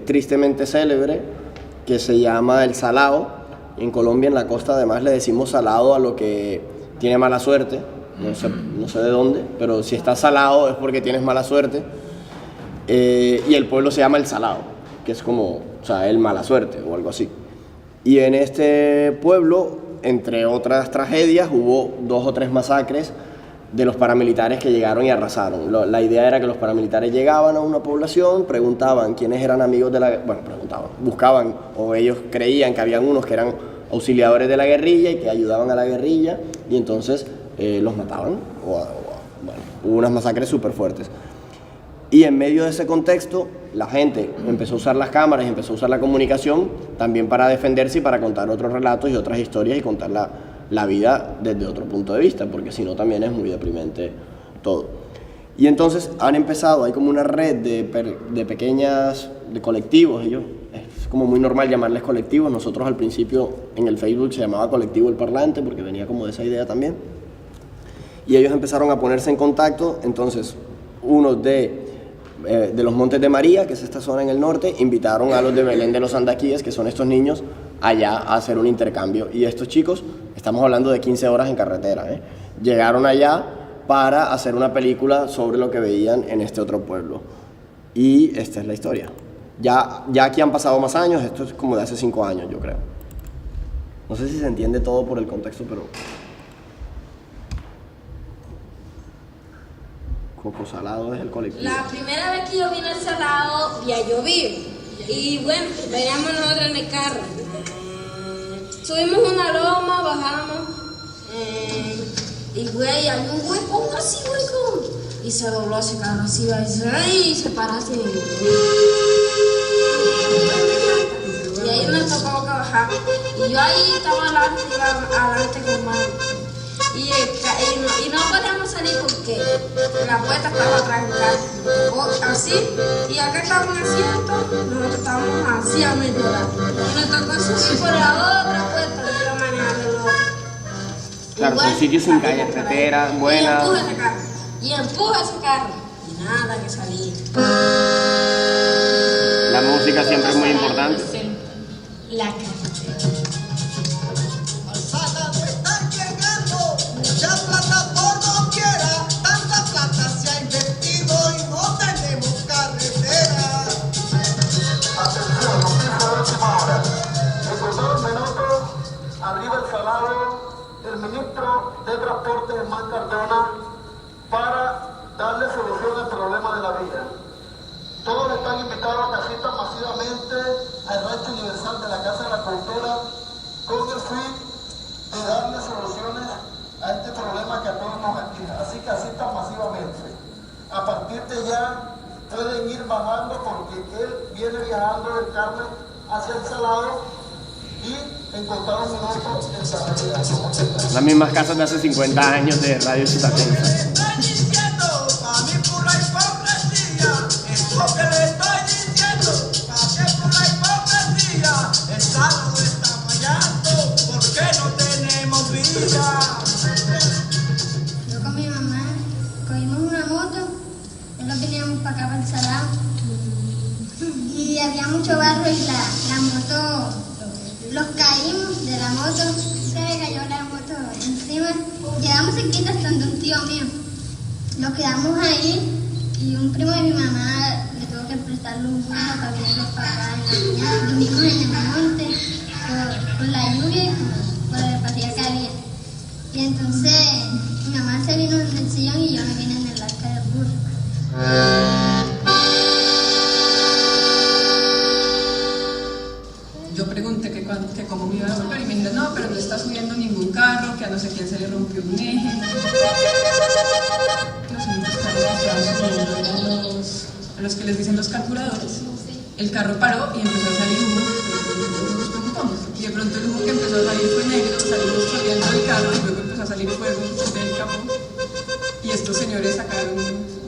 tristemente célebre que se llama El Salao. En Colombia, en la costa, además, le decimos salado a lo que tiene mala suerte. No sé de dónde, pero si estás salado es porque tienes mala suerte. Y el pueblo se llama El Salao, que es como, o sea, el mala suerte o algo así. Y en este pueblo, entre otras tragedias, hubo 2 o 3 masacres de los paramilitares que llegaron y arrasaron. La idea era que los paramilitares llegaban a una población, preguntaban quiénes eran amigos de la... Bueno, buscaban, o ellos creían que habían unos que eran auxiliadores de la guerrilla y que ayudaban a la guerrilla, y entonces los mataban. Bueno, hubo unas masacres súper fuertes. Y en medio de ese contexto, la gente empezó a usar las cámaras y empezó a usar la comunicación también para defenderse y para contar otros relatos y otras historias y contar la vida desde otro punto de vista, porque si no también es muy deprimente todo. Y entonces han empezado, hay como una red de pequeñas, de colectivos, es como muy normal llamarles colectivos. Nosotros al principio en el Facebook se llamaba Colectivo El Parlante porque venía como de esa idea también. Y ellos empezaron a ponerse en contacto, entonces unos de los Montes de María, que es esta zona en el norte, invitaron a los de Belén de los Andaquíes, que son estos niños, allá a hacer un intercambio. Y estos chicos, estamos hablando de 15 horas en carretera, llegaron allá para hacer una película sobre lo que veían en este otro pueblo. Y esta es la historia. Ya aquí han pasado más años, esto es como de hace 5 años, yo creo. No sé si se entiende todo por el contexto, pero... Coco Salado es el colectivo. La primera vez que yo vine al Salado, ya lloví. Y bueno, veníamos nosotros en el carro. Subimos una loma, bajamos. Y güey, hay un hueco así, hueco. Y se dobló ese carro así, y se para así. Y ahí nos tocó que bajar. Y yo ahí estaba adelante con mano. Y no podíamos salir porque la puerta estaba trancada. Así, y acá estaba un asiento, nosotros estábamos así a medio lado. Y nos tocó subir por la otra puerta de la manera de los... Claro, son sitios sin carretera, buena. Y empuja ese carro. Y nada que salir. La música siempre es muy importante. La carretera. Mucha plata por doquiera, tanta plata se ha invertido y no tenemos carretera. Atención, noticia de última hora. En unos minutos, arriba el Salado, el ministro de Transporte, Germán Cardona, para darle solución al problema de la vía. Todos están invitados a que asistan masivamente al rancho universal de la Casa de la Cultura con el fin de darle soluciones a este problema que a todos nos aqueja. Así que asistan masivamente. A partir de ya pueden ir bajando porque él viene viajando del Carmen hacia el Salado y en contados minutos en Salado. Las mismas casas de hace 50 años de Radio Citatensa. Lo que le estoy diciendo, ¿para qué por la hipocresía? El Salado está fallando, ¿por qué no tenemos vida? Yo con mi mamá cogimos una moto, nosotros veníamos para acá para el Salado y había mucho barro y la moto, los caímos de la moto, se me cayó la moto encima, llegamos cerquita hasta donde un tío mío, nos quedamos ahí y un primo de mi mamá le tuvo que prestarle un burro para venirnos para acá en la mañana, dormimos en el monte por la lluvia y por el pasillo que había. Y entonces mi mamá se vino en el sillón y yo me vine en el arca del burro. Yo pregunté que cómo me iba a devolver y me dijo, no, pero no está subiendo ningún carro, que a no sé quién se le rompió un eje. Los únicos carros que estaban subiendo eran a los que les dicen los carburadores. El carro paró y empezó a salir humo, nos preocupamos. Y de pronto el humo que empezó a salir fue negro, salimos corriendo del carro y luego empezó a salir fuego del capó. Y estos señores sacaron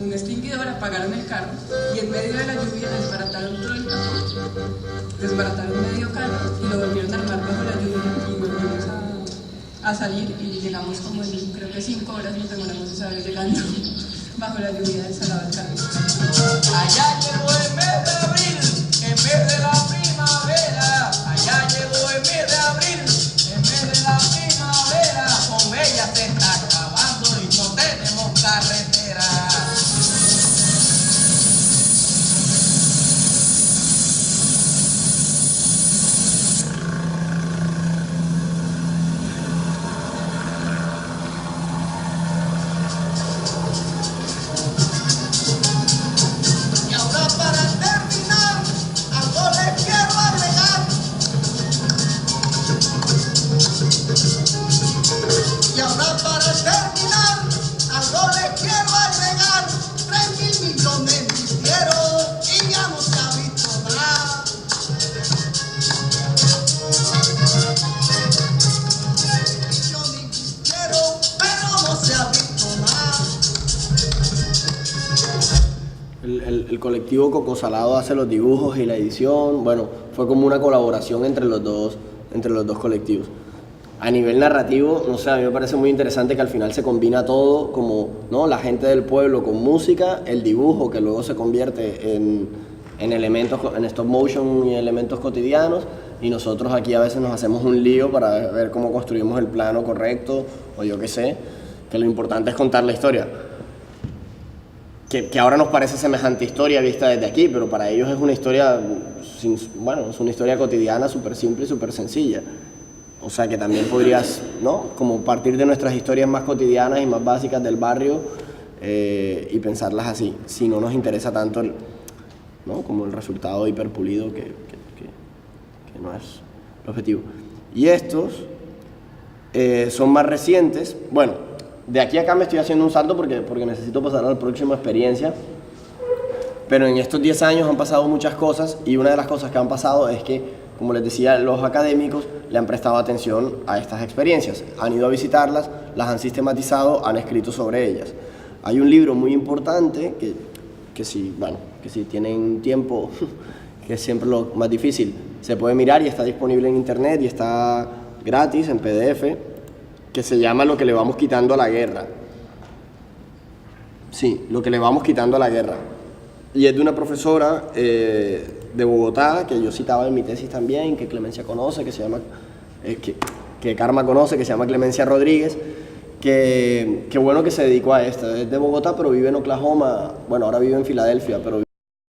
un extinguidor, apagaron el carro y en medio de la lluvia desbarataron todo el capó, desbarataron medio carro y lo volvieron a armar bajo la lluvia y volvimos a salir y llegamos como en creo que 5 horas nos demoramos esa vez llegando bajo la lluvia del Salado del Carmen. Allá llegó el mes de abril, en vez de la primavera. Allá llegó el mes de abril, en vez de la primavera. Con ella se está acabando y no tenemos carretera. Y ahora para terminar, algo les quiero agregar. Y ahora para terminar, algo les quiero agregar. 3.000 millones hicieron y ya no se ha visto nada. Hicieron, pero no se ha visto nada. El colectivo Coco Salado hace los dibujos y la edición. Bueno, fue como una colaboración entre los dos colectivos. A nivel narrativo, no sé, a mí me parece muy interesante que al final se combina todo, como, ¿no?, la gente del pueblo con música, el dibujo que luego se convierte en elementos, en stop motion y elementos cotidianos, y nosotros aquí a veces nos hacemos un lío para ver cómo construimos el plano correcto, o yo qué sé, que lo importante es contar la historia. que ahora nos parece semejante historia vista desde aquí, pero para ellos es una historia, es una historia cotidiana súper simple y súper sencilla. O sea que también podrías, ¿no? Como partir de nuestras historias más cotidianas y más básicas del barrio y pensarlas así, si no nos interesa tanto ¿no? Como el resultado hiperpulido que no es el objetivo. Y estos son más recientes. Bueno, de aquí a acá me estoy haciendo un salto porque necesito pasar a la próxima experiencia. Pero en estos 10 años han pasado muchas cosas y una de las cosas que han pasado es que, como les decía, los académicos le han prestado atención a estas experiencias. Han ido a visitarlas, las han sistematizado, han escrito sobre ellas. Hay un libro muy importante que si tienen tiempo, que es siempre lo más difícil, se puede mirar y está disponible en internet y está gratis en PDF, que se llama Lo que le vamos quitando a la guerra. Sí, Lo que le vamos quitando a la guerra. Y es de una profesora de Bogotá, que yo citaba en mi tesis también, que Clemencia conoce, que se llama, que Karma conoce, que se llama Clemencia Rodríguez, que bueno que se dedicó a esto. Es de Bogotá, pero vive en Oklahoma, bueno, ahora vive en Filadelfia, pero vive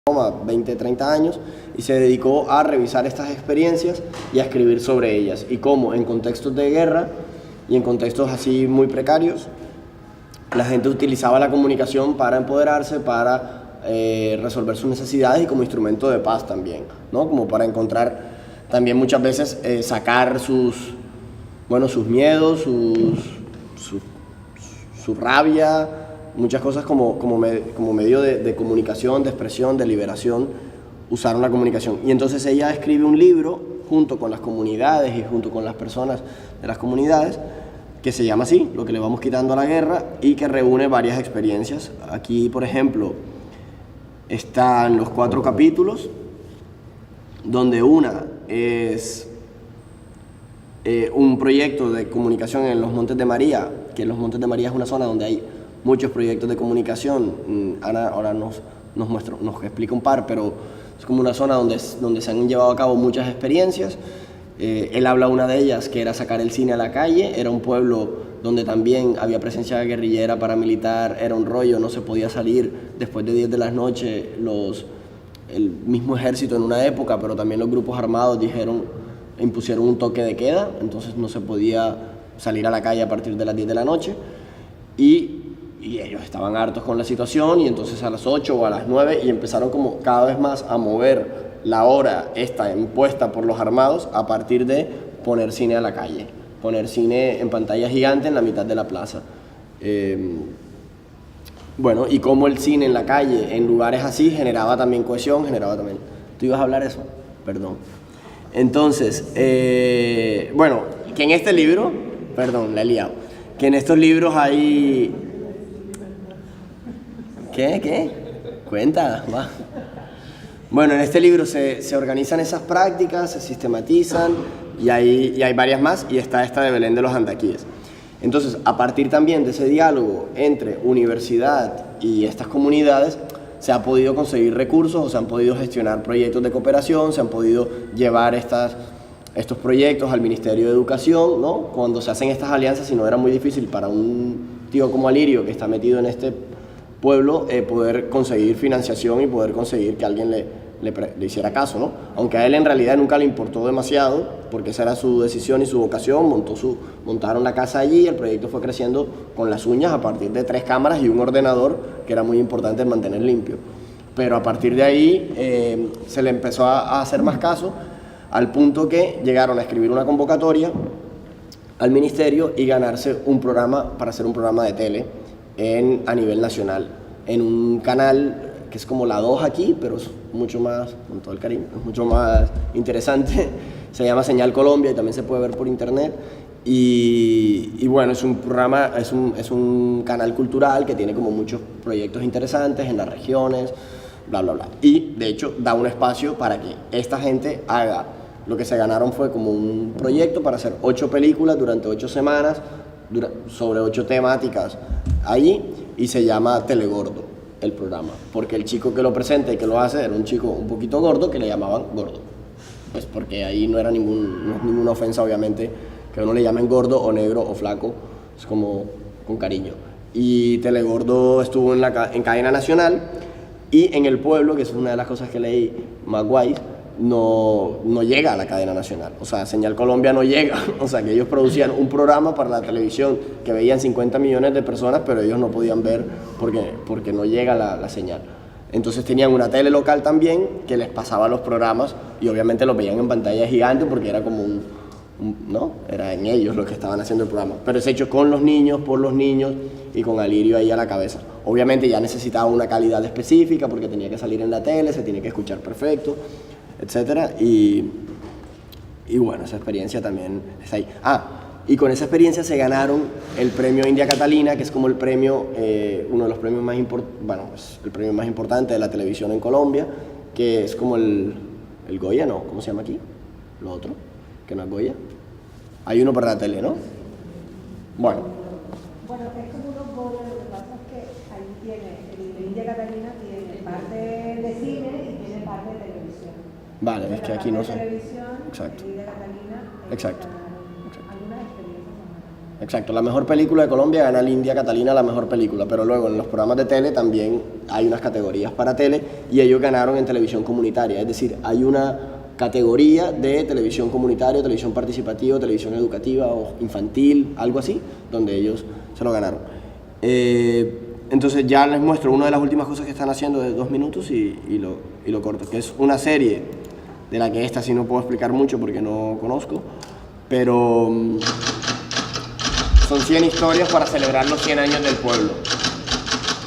en Oklahoma 20, 30 años, y se dedicó a revisar estas experiencias y a escribir sobre ellas, y cómo en contextos de guerra y en contextos así muy precarios, la gente utilizaba la comunicación para empoderarse, para resolver sus necesidades y como instrumento de paz también, ¿no? Como para encontrar también muchas veces sacar sus miedos, su rabia, muchas cosas como medio de comunicación, de expresión, de liberación, usaron la comunicación. Y entonces ella escribe un libro junto con las comunidades y junto con las personas de las comunidades que se llama así, Lo que le vamos quitando a la guerra, y que reúne varias experiencias. Aquí, por ejemplo, están los 4 capítulos, donde una es un proyecto de comunicación en los Montes de María, que en los Montes de María es una zona donde hay muchos proyectos de comunicación. Ana ahora nos explica un par, pero es como una zona donde se han llevado a cabo muchas experiencias. Él habla una de ellas, que era sacar el cine a la calle. Era un pueblo donde también había presencia guerrillera, paramilitar, era un rollo, no se podía salir después de 10 de la noche. El mismo ejército en una época, pero también los grupos armados impusieron un toque de queda, entonces no se podía salir a la calle a partir de las 10 de la noche. Y ellos estaban hartos con la situación, y entonces a las 8 o a las 9 y empezaron como cada vez más a mover la hora esta impuesta por los armados a partir de poner cine a la calle, poner cine en pantalla gigante en la mitad de la plaza. Bueno, y cómo el cine en la calle, en lugares así, generaba también cohesión, ¿Tú ibas a hablar eso? Perdón. Entonces, bueno, que en este libro, perdón, la he liado, que en estos libros hay... ¿Qué? Cuenta, va. Bueno, en este libro se organizan esas prácticas, se sistematizan, y hay varias más, y está esta de Belén de los Andaquíes. Entonces, a partir también de ese diálogo entre universidad y estas comunidades, se ha podido conseguir recursos, o se han podido gestionar proyectos de cooperación, se han podido llevar estos proyectos al Ministerio de Educación, ¿no? Cuando se hacen estas alianzas, si no era muy difícil para un tío como Alirio, que está metido en este pueblo, poder conseguir financiación y poder conseguir que alguien le hiciera caso, ¿no? Aunque a él en realidad nunca le importó demasiado, porque esa era su decisión y su vocación. Montaron la casa allí, el proyecto fue creciendo con las uñas a partir de 3 cámaras y un ordenador, que era muy importante mantener limpio. Pero a partir de ahí se le empezó a hacer más caso, al punto que llegaron a escribir una convocatoria al ministerio y ganarse un programa para hacer un programa de tele a nivel nacional, en un canal que es como la 2 aquí, pero es mucho más, con todo el cariño, es mucho más interesante. Se llama Señal Colombia y también se puede ver por internet. Y bueno, es un programa, es un canal cultural que tiene como muchos proyectos interesantes en las regiones, bla, bla, bla. Y de hecho da un espacio para que esta gente haga. Lo que se ganaron fue como un proyecto para hacer 8 películas durante 8 semanas, sobre 8 temáticas allí, y se llama Telegordo el programa, porque el chico que lo presenta y que lo hace era un chico un poquito gordo, que le llamaban gordo, pues porque ahí no era ninguna ofensa, obviamente, que a uno le llamen gordo o negro o flaco, es como con cariño. y Telegordo estuvo en cadena nacional, y en el pueblo, que es una de las cosas que leí más guays, no llega a la cadena nacional. O sea, Señal Colombia no llega. O sea, que ellos producían un programa para la televisión que veían 50 millones de personas, pero ellos no podían ver porque no llega la señal. Entonces tenían una tele local también que les pasaba los programas, y obviamente los veían en pantalla gigante porque era como ¿no? Era en ellos los que estaban haciendo el programa. Pero es hecho con los niños, por los niños, y con Alirio ahí a la cabeza. Obviamente ya necesitaba una calidad específica porque tenía que salir en la tele, se tiene que escuchar perfecto, etcétera, y bueno, esa experiencia también está ahí. Y con esa experiencia se ganaron el premio India Catalina, que es como el premio, uno de los premios más es el premio más importante de la televisión en Colombia, que es como el Goya, ¿no? ¿Cómo se llama aquí? Lo otro, que no es Goya. Hay uno para la tele, ¿no? Bueno, es como unos Goya, lo que pasa es que ahí tiene, el India Catalina tiene parte de cine y tiene parte de televisión. Vale, es que aquí no sé. Exacto. Exacto. Exacto, la mejor película de Colombia gana el India Catalina la mejor película, pero luego en los programas de tele también hay unas categorías para tele, y ellos ganaron en televisión comunitaria, es decir, hay una categoría de televisión comunitaria, televisión participativa, televisión educativa o infantil, algo así, donde ellos se lo ganaron. Entonces ya les muestro una de las últimas cosas que están haciendo de 2 minutos y lo corto, que es una serie de la que esta sí no puedo explicar mucho porque no conozco, pero son 100 historias para celebrar los 100 años del pueblo.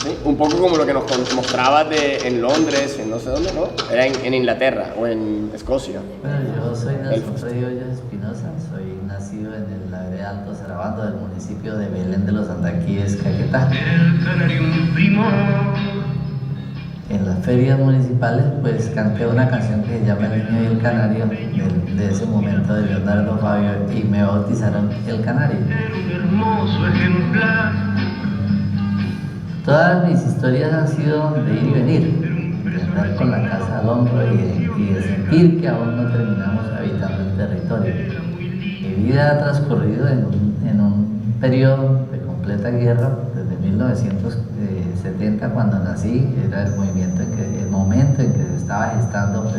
¿Sí? Un poco como lo que nos mostrabas en Londres, en no sé dónde, ¿no? Era en Inglaterra o en Escocia. Bueno, yo soy Nelson Freddy Hoyos Espinosa, soy nacido en la vereda Alto Sarabando del municipio de Belén de los Andaquíes, Caquetá. En las ferias municipales pues canté una canción que se llama El Niño y el Canario, de ese momento de Leonardo Fabio, y me bautizaron El Canario. Hermoso ejemplar. Todas mis historias han sido de ir y venir, de andar con la casa al hombro y de sentir que aún no terminamos habitando el territorio. Mi vida ha transcurrido en un periodo de completa guerra, desde 1970 cuando nací. Era el momento en que se estaba gestando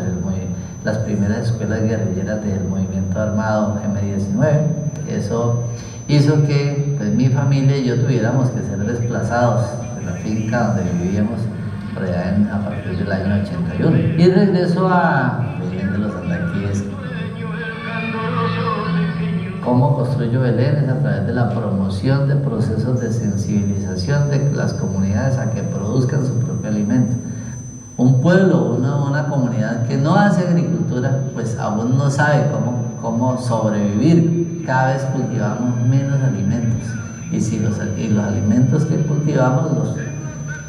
las primeras escuelas guerrilleras del movimiento armado M-19. Eso hizo que pues, mi familia y yo tuviéramos que ser desplazados de la finca donde vivíamos por allá a partir del año 81. Y regreso a Belén de los Andaquíes. ¿Cómo construyo Belén? Es a través de la promoción de procesos de sensibilización de las comunidades a que produzcan su propio alimento. Un pueblo, una comunidad que no hace agricultura, pues aún no sabe cómo sobrevivir. Cada vez cultivamos menos alimentos, y los alimentos que cultivamos los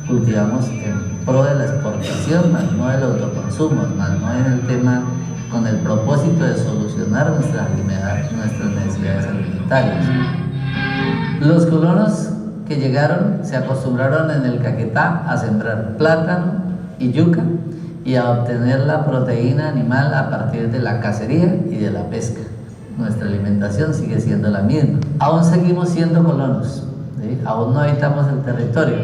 cultivamos en pro de la exportación, más no del autoconsumo, más no en el tema con el propósito de solucionar nuestras necesidades alimentarias. Los colonos que llegaron se acostumbraron en el Caquetá a sembrar plátano y yuca y a obtener la proteína animal a partir de la cacería y de la pesca. Nuestra alimentación sigue siendo la misma. Aún seguimos siendo colonos, ¿sí? Aún no habitamos el territorio,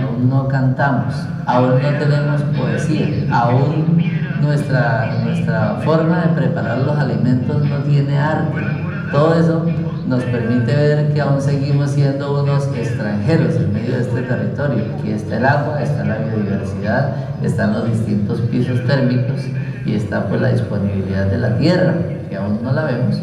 aún no cantamos, aún no tenemos poesía, aún nuestra forma de preparar los alimentos no tiene arte. Todo eso nos permite ver que aún seguimos siendo unos extranjeros en medio de este territorio. Aquí está el agua, está la biodiversidad, están los distintos pisos térmicos y está pues la disponibilidad de la tierra, que aún no la vemos,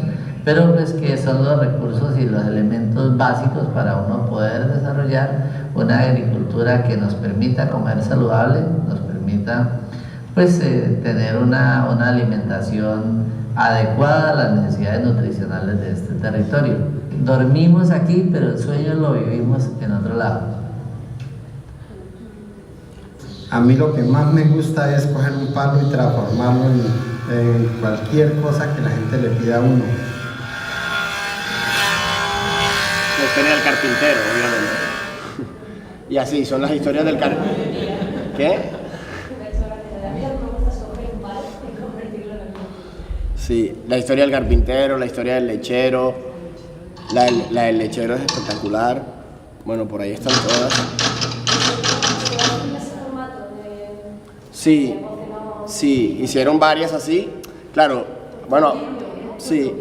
pero pues que son los recursos y los elementos básicos para uno poder desarrollar una agricultura que nos permita comer saludable, nos permita pues tener una alimentación adecuada a las necesidades nutricionales de este territorio. Dormimos aquí, pero el sueño lo vivimos en otro lado. A mí lo que más me gusta es coger un palo y transformarlo en cualquier cosa que la gente le pida a uno. La historia del carpintero, obviamente. Y así, son las historias del carpintero. ¿Qué? Sí, la historia del carpintero, la historia del lechero. La del lechero es espectacular. Bueno, por ahí están todas. Sí, sí, hicieron varias así. Claro, bueno, sí.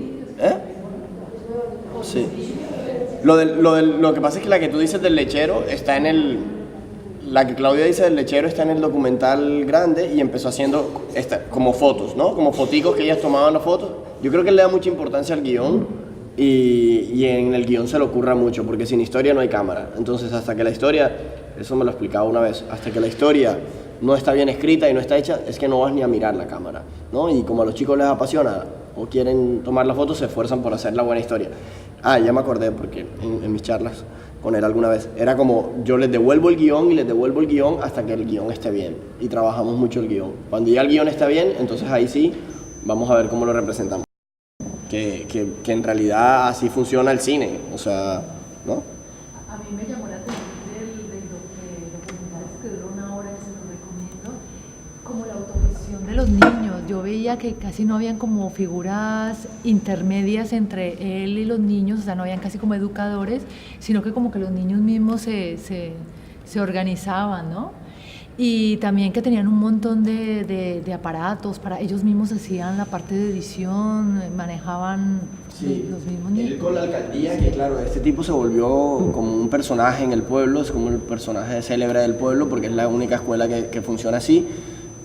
Sí. Lo que pasa es que la que tú dices del lechero está en el... La que Claudia dice del lechero está en el documental grande y empezó haciendo como fotos, ¿no? Como foticos que ellas tomaban las fotos. Yo creo que él le da mucha importancia al guión y en el guión se le ocurra mucho, porque sin historia no hay cámara. Entonces, hasta que la historia, eso me lo explicaba una vez, hasta que la historia no está bien escrita y no está hecha, es que no vas ni a mirar la cámara, ¿no? Y como a los chicos les apasiona o quieren tomar la foto, se esfuerzan por hacer la buena historia. Ah, ya me acordé, porque en mis charlas con él alguna vez, era como yo les devuelvo el guión y les devuelvo el guión hasta que el guión esté bien, y trabajamos mucho el guión. Cuando ya el guión está bien, entonces ahí sí vamos a ver cómo lo representamos, que en realidad así funciona el cine, o sea, ¿no? A mí me llamó la atención del documental que duró 1 hora, se lo recomiendo, como la autogestión de los niños. Yo veía que casi no habían como figuras intermedias entre él y los niños, o sea, no habían casi como educadores, sino que como que los niños mismos se organizaban, ¿no? Y también que tenían un montón de aparatos, para ellos mismos hacían la parte de edición, manejaban los mismos niños. Él con la alcaldía, que claro, este tipo se volvió como un personaje en el pueblo, es como el personaje célebre del pueblo, porque es la única escuela que funciona así.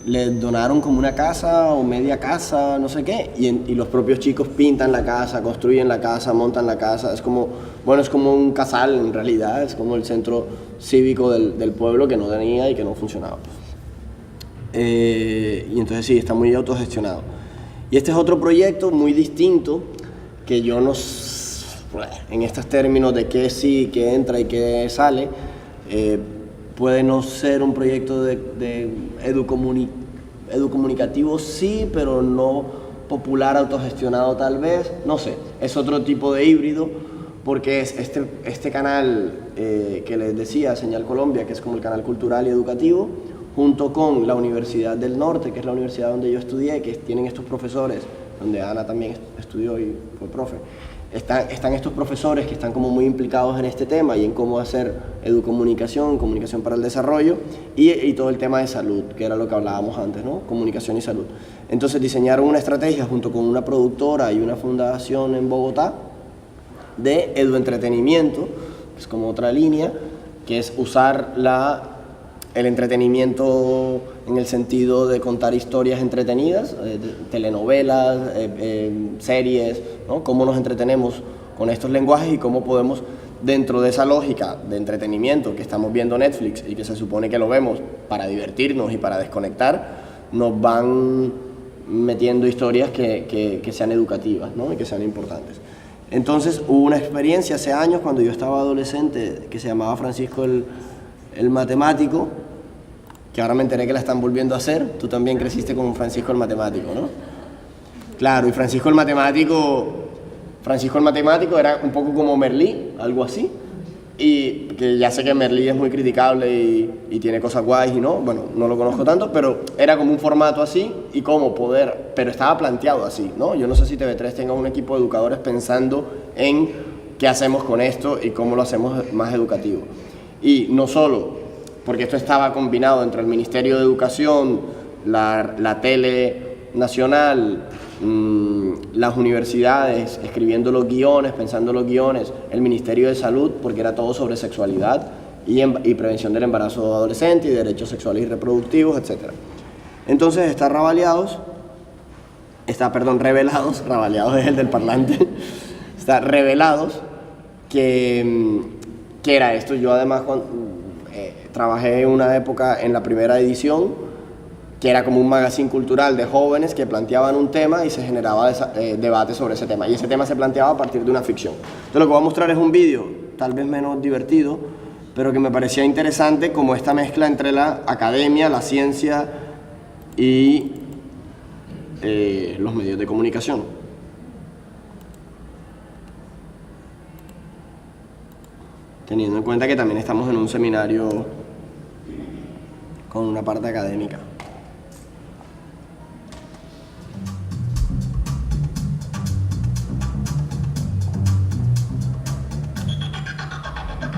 Le donaron como una casa o media casa, no sé qué, y los propios chicos pintan la casa, construyen la casa, montan la casa. Es como, bueno, es como un casal en realidad, es como el centro cívico del pueblo que no tenía y que no funcionaba. Y entonces sí, está muy autogestionado. Y este es otro proyecto muy distinto que yo no, en estos términos de qué sí, qué entra y qué sale, puede no ser un proyecto de educomunicativo, sí, pero no popular, autogestionado tal vez, no sé, es otro tipo de híbrido, porque es este canal que les decía, Señal Colombia, que es como el canal cultural y educativo, junto con la Universidad del Norte, que es la universidad donde yo estudié, que tienen estos profesores, donde Ana también estudió y fue profe. Están estos profesores que están como muy implicados en este tema y en cómo hacer educomunicación, comunicación para el desarrollo y todo el tema de salud, que era lo que hablábamos antes, ¿no? Comunicación y salud. Entonces diseñaron una estrategia junto con una productora y una fundación en Bogotá de eduentretenimiento, que es como otra línea, que es usar el entretenimiento en el sentido de contar historias entretenidas, telenovelas, series, ¿no? Cómo nos entretenemos con estos lenguajes y cómo podemos, dentro de esa lógica de entretenimiento que estamos viendo Netflix y que se supone que lo vemos para divertirnos y para desconectar, nos van metiendo historias que sean educativas, ¿no? Y que sean importantes. Entonces hubo una experiencia hace años cuando yo estaba adolescente que se llamaba Francisco el Matemático, que ahora me enteré que la están volviendo a hacer. Tú también creciste con Francisco el Matemático, ¿no? Claro, y Francisco el Matemático era un poco como Merlí, algo así, y que ya sé que Merlí es muy criticable y tiene cosas guays y no, bueno, no lo conozco tanto, pero era como un formato así y cómo poder, pero estaba planteado así, ¿no? Yo no sé si TV3 tenga un equipo de educadores pensando en qué hacemos con esto y cómo lo hacemos más educativo. Y no solo, porque esto estaba combinado entre el Ministerio de Educación, la tele nacional, las universidades escribiendo los guiones, pensando los guiones, el Ministerio de Salud, porque era todo sobre sexualidad y prevención del embarazo adolescente y derechos sexuales y reproductivos, etc. Entonces está Revelados, Revelados es el del parlante, está Revelados, que era esto. Yo además trabajé en una época en la primera edición, que era como un magazine cultural de jóvenes que planteaban un tema y se generaba debate sobre ese tema. Y ese tema se planteaba a partir de una ficción. Entonces lo que voy a mostrar es un vídeo, tal vez menos divertido, pero que me parecía interesante como esta mezcla entre la academia, la ciencia y los medios de comunicación. Teniendo en cuenta que también estamos en un seminario con una parte académica.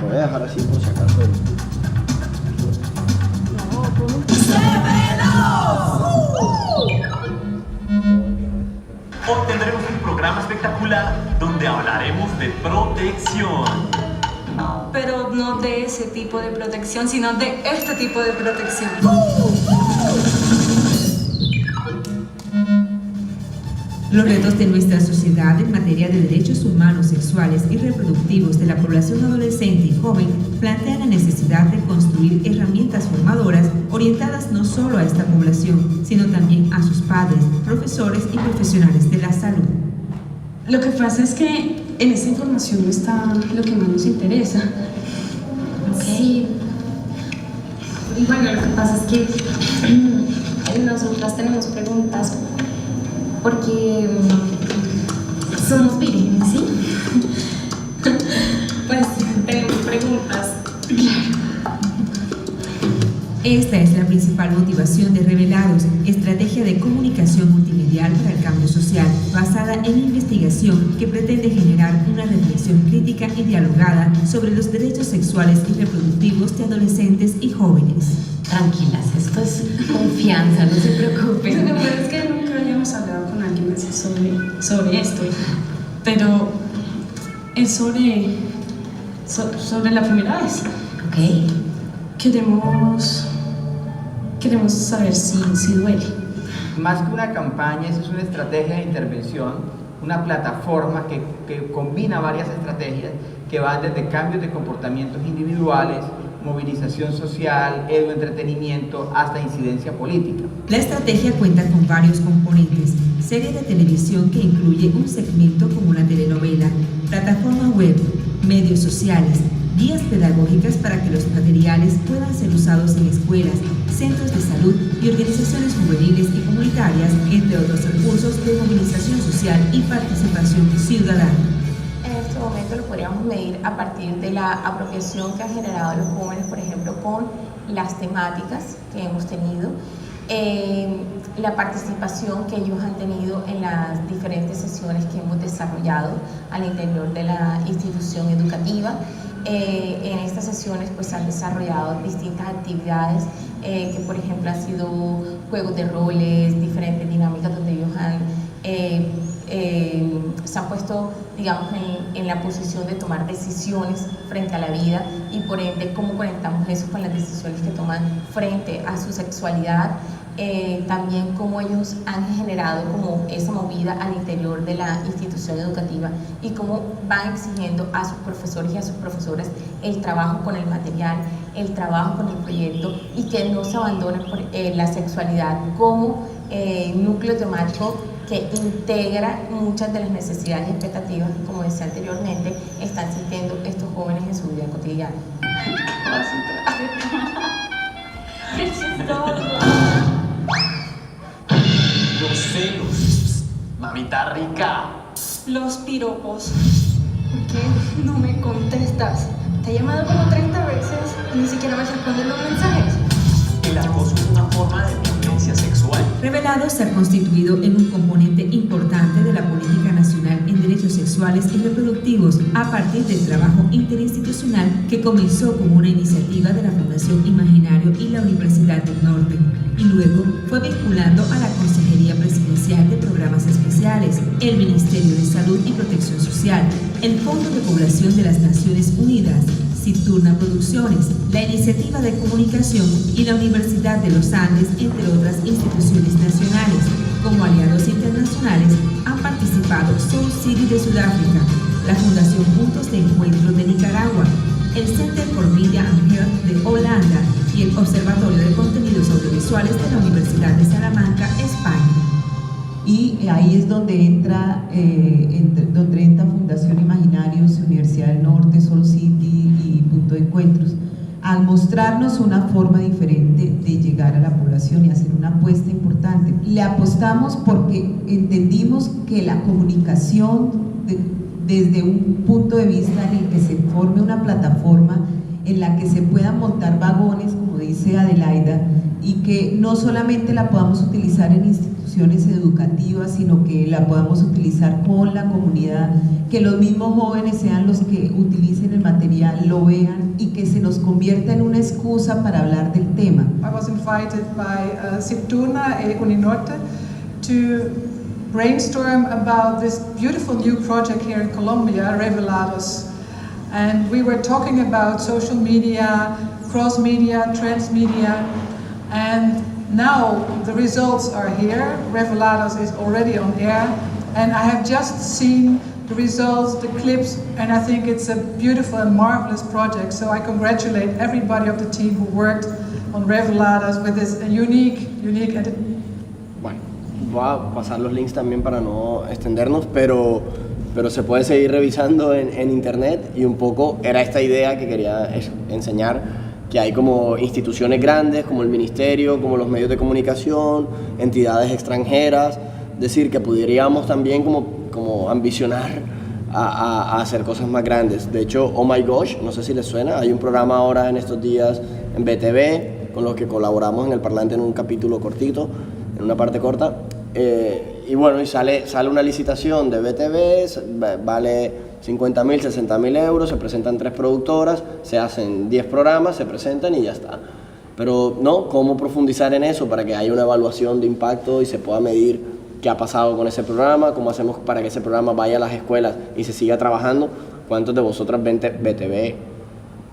Lo voy a dejar así por si acaso. Hoy tendremos un programa espectacular donde hablaremos de protección. Pero no de ese tipo de protección, sino de este tipo de protección. Los retos de nuestra sociedad en materia de derechos humanos, sexuales y reproductivos de la población adolescente y joven plantean la necesidad de construir herramientas formadoras orientadas no solo a esta población, sino también a sus padres, profesores y profesionales de la salud. Lo que pasa es que en esta información no está lo que más nos interesa. Sí. Y bueno, lo que pasa es que nosotras tenemos preguntas porque somos vírgenes, ¿sí? Pues tenemos preguntas. Esta es la principal motivación de Revelados, estrategia de comunicación multimedial para el cambio social, basada en investigación que pretende generar una reflexión crítica y dialogada sobre los derechos sexuales y reproductivos de adolescentes y jóvenes. Tranquilas, esto es confianza, no se preocupen. Lo que pasa es que nunca habíamos hablado con alguien así sobre esto, pero es sobre la primera vez. Ok. Queremos saber si duele. Más que una campaña, eso es una estrategia de intervención, una plataforma que combina varias estrategias que van desde cambios de comportamientos individuales, movilización social, eduentretenimiento, hasta incidencia política. La estrategia cuenta con varios componentes: serie de televisión que incluye un segmento como una telenovela, plataforma web, medios sociales, guías pedagógicas para que los materiales puedan ser usados en escuelas, centros de salud y organizaciones juveniles y comunitarias, entre otros recursos de movilización social y participación ciudadana. En este momento lo podríamos medir a partir de la apropiación que han generado los jóvenes, por ejemplo, con las temáticas que hemos tenido, la participación que ellos han tenido en las diferentes sesiones que hemos desarrollado al interior de la institución educativa. En estas sesiones pues han desarrollado distintas actividades que por ejemplo han sido juegos de roles, diferentes dinámicas donde ellos se han puesto, digamos, en la posición de tomar decisiones frente a la vida, y por ende cómo conectamos eso con las decisiones que toman frente a su sexualidad. También cómo ellos han generado como esa movida al interior de la institución educativa y cómo van exigiendo a sus profesores y a sus profesoras el trabajo con el material, el trabajo con el proyecto, y que no se abandone por la sexualidad como núcleo temático que integra muchas de las necesidades y expectativas que, como decía anteriormente, están sintiendo estos jóvenes en su vida cotidiana. ¡Qué chistoso! Los celos, mamita rica. Los piropos. ¿Por qué no me contestas? Te he llamado como 30 veces y ni siquiera me responden los mensajes. El acoso es una forma de violencia sexual. Revelados se ha constituido en un componente importante de la política nacional en derechos sexuales y reproductivos a partir del trabajo interinstitucional que comenzó como una iniciativa de la Fundación Imaginario y la Universidad del Norte, y luego fue vinculando a la Consejería Presidencial de Programas Especiales, el Ministerio de Salud y Protección Social, el Fondo de Población de las Naciones Unidas, Citurna Producciones, la Iniciativa de Comunicación y la Universidad de los Andes, entre otras instituciones nacionales. Como aliados internacionales han participado Soul City de Sudáfrica, la Fundación Puntos de Encuentro de Nicaragua, el Center for Media and Health de Holanda y el Observatorio de Contenidos Audiovisuales de la Universidad de Salamanca, España. Y ahí es donde entra Fundación Imaginarios, Universidad del Norte, Soul City y Punto de Encuentros, al mostrarnos una forma diferente de llegar a la población y hacer una apuesta importante. Le apostamos porque entendimos que la comunicación desde un punto de vista en el que se forme una plataforma en la que se puedan montar vagones, como dice Adelaida, y que no solamente la podamos utilizar en instituciones educativas, sino que la podamos utilizar con la comunidad, que los mismos jóvenes sean los que utilicen el material, lo vean y que se nos convierta en una excusa para hablar del tema. I was invited by Siptuna Uninorte to brainstorm about this beautiful new project here in Colombia, Revelados. And we were talking about social media, cross-media, trans-media, and now the results are here. Revelados is already on air, and I have just seen the results, the clips, and I think it's a beautiful and marvelous project. So I congratulate everybody of the team who worked on Revelados with this unique Bueno, voy a pasar los links también para no extendernos, pero se puede seguir revisando en internet, y un poco era esta idea que quería enseñar, que hay como instituciones grandes como el ministerio, como los medios de comunicación, entidades extranjeras, decir que podríamos también como ambicionar a hacer cosas más grandes. De hecho, Oh My Gosh, no sé si les suena, hay un programa ahora en estos días en BTV con los que colaboramos en El Parlante en un capítulo cortito, en una parte corta, y bueno, y sale una licitación de BTV, vale 50.000, 60.000 euros, se presentan 3 productoras, se hacen 10 programas, se presentan y ya está. Pero no, ¿cómo profundizar en eso para que haya una evaluación de impacto y se pueda medir qué ha pasado con ese programa? ¿Cómo hacemos para que ese programa vaya a las escuelas y se siga trabajando? ¿Cuántos de vosotras ven BTV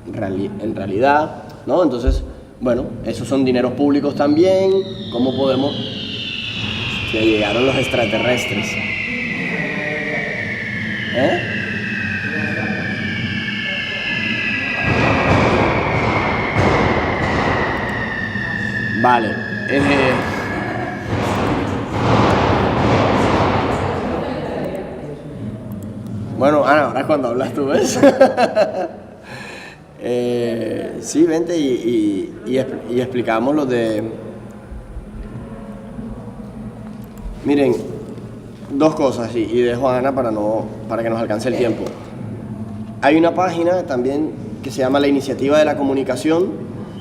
en realidad? ¿No? Entonces, bueno, esos son dineros públicos también. ¿Cómo podemos...? Que llegaron los extraterrestres. Vale. Bueno, Ana, ahora es cuando hablas tú, ¿ves? Sí, vente y explicamos lo de... Miren, 2 cosas, y dejo a Ana para que nos alcance el tiempo. Hay una página también que se llama La Iniciativa de la Comunicación,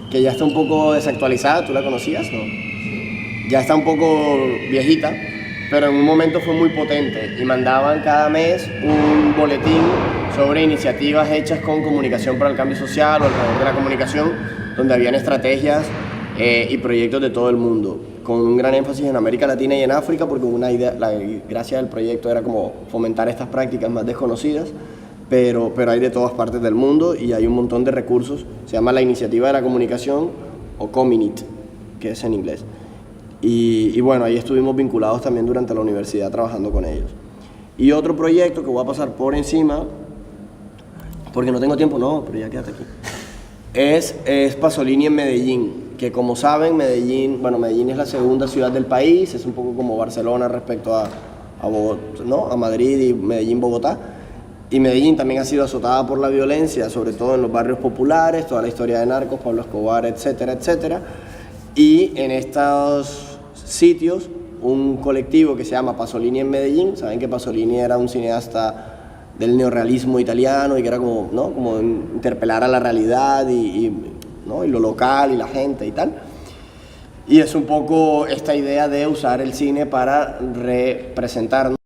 que ya está un poco desactualizada. ¿Tú la conocías? No. Ya está un poco viejita, pero en un momento fue muy potente y mandaban cada mes un boletín sobre iniciativas hechas con comunicación para el cambio social o alrededor de la comunicación, donde habían estrategias y proyectos de todo el mundo, con un gran énfasis en América Latina y en África, porque una idea, la gracia del proyecto era como fomentar estas prácticas más desconocidas, pero hay de todas partes del mundo y hay un montón de recursos. Se llama La Iniciativa de la Comunicación, o Cominit, que es en inglés. Y bueno, ahí estuvimos vinculados también durante la universidad trabajando con ellos. Y otro proyecto que voy a pasar por encima, porque no tengo tiempo, no, pero ya quédate aquí, es Pasolini en Medellín, que como saben, Medellín es la segunda ciudad del país, es un poco como Barcelona respecto a Bogotá, ¿no? A Madrid y Medellín, Bogotá. Y Medellín también ha sido azotada por la violencia, sobre todo en los barrios populares, toda la historia de narcos, Pablo Escobar, etcétera, etcétera. Y en estos sitios, un colectivo que se llama Pasolini en Medellín, saben que Pasolini era un cineasta del neorrealismo italiano y que era como, ¿no? Como interpelar a la realidad ¿no? Y lo local y la gente y tal. Y es un poco esta idea de usar el cine para representarnos,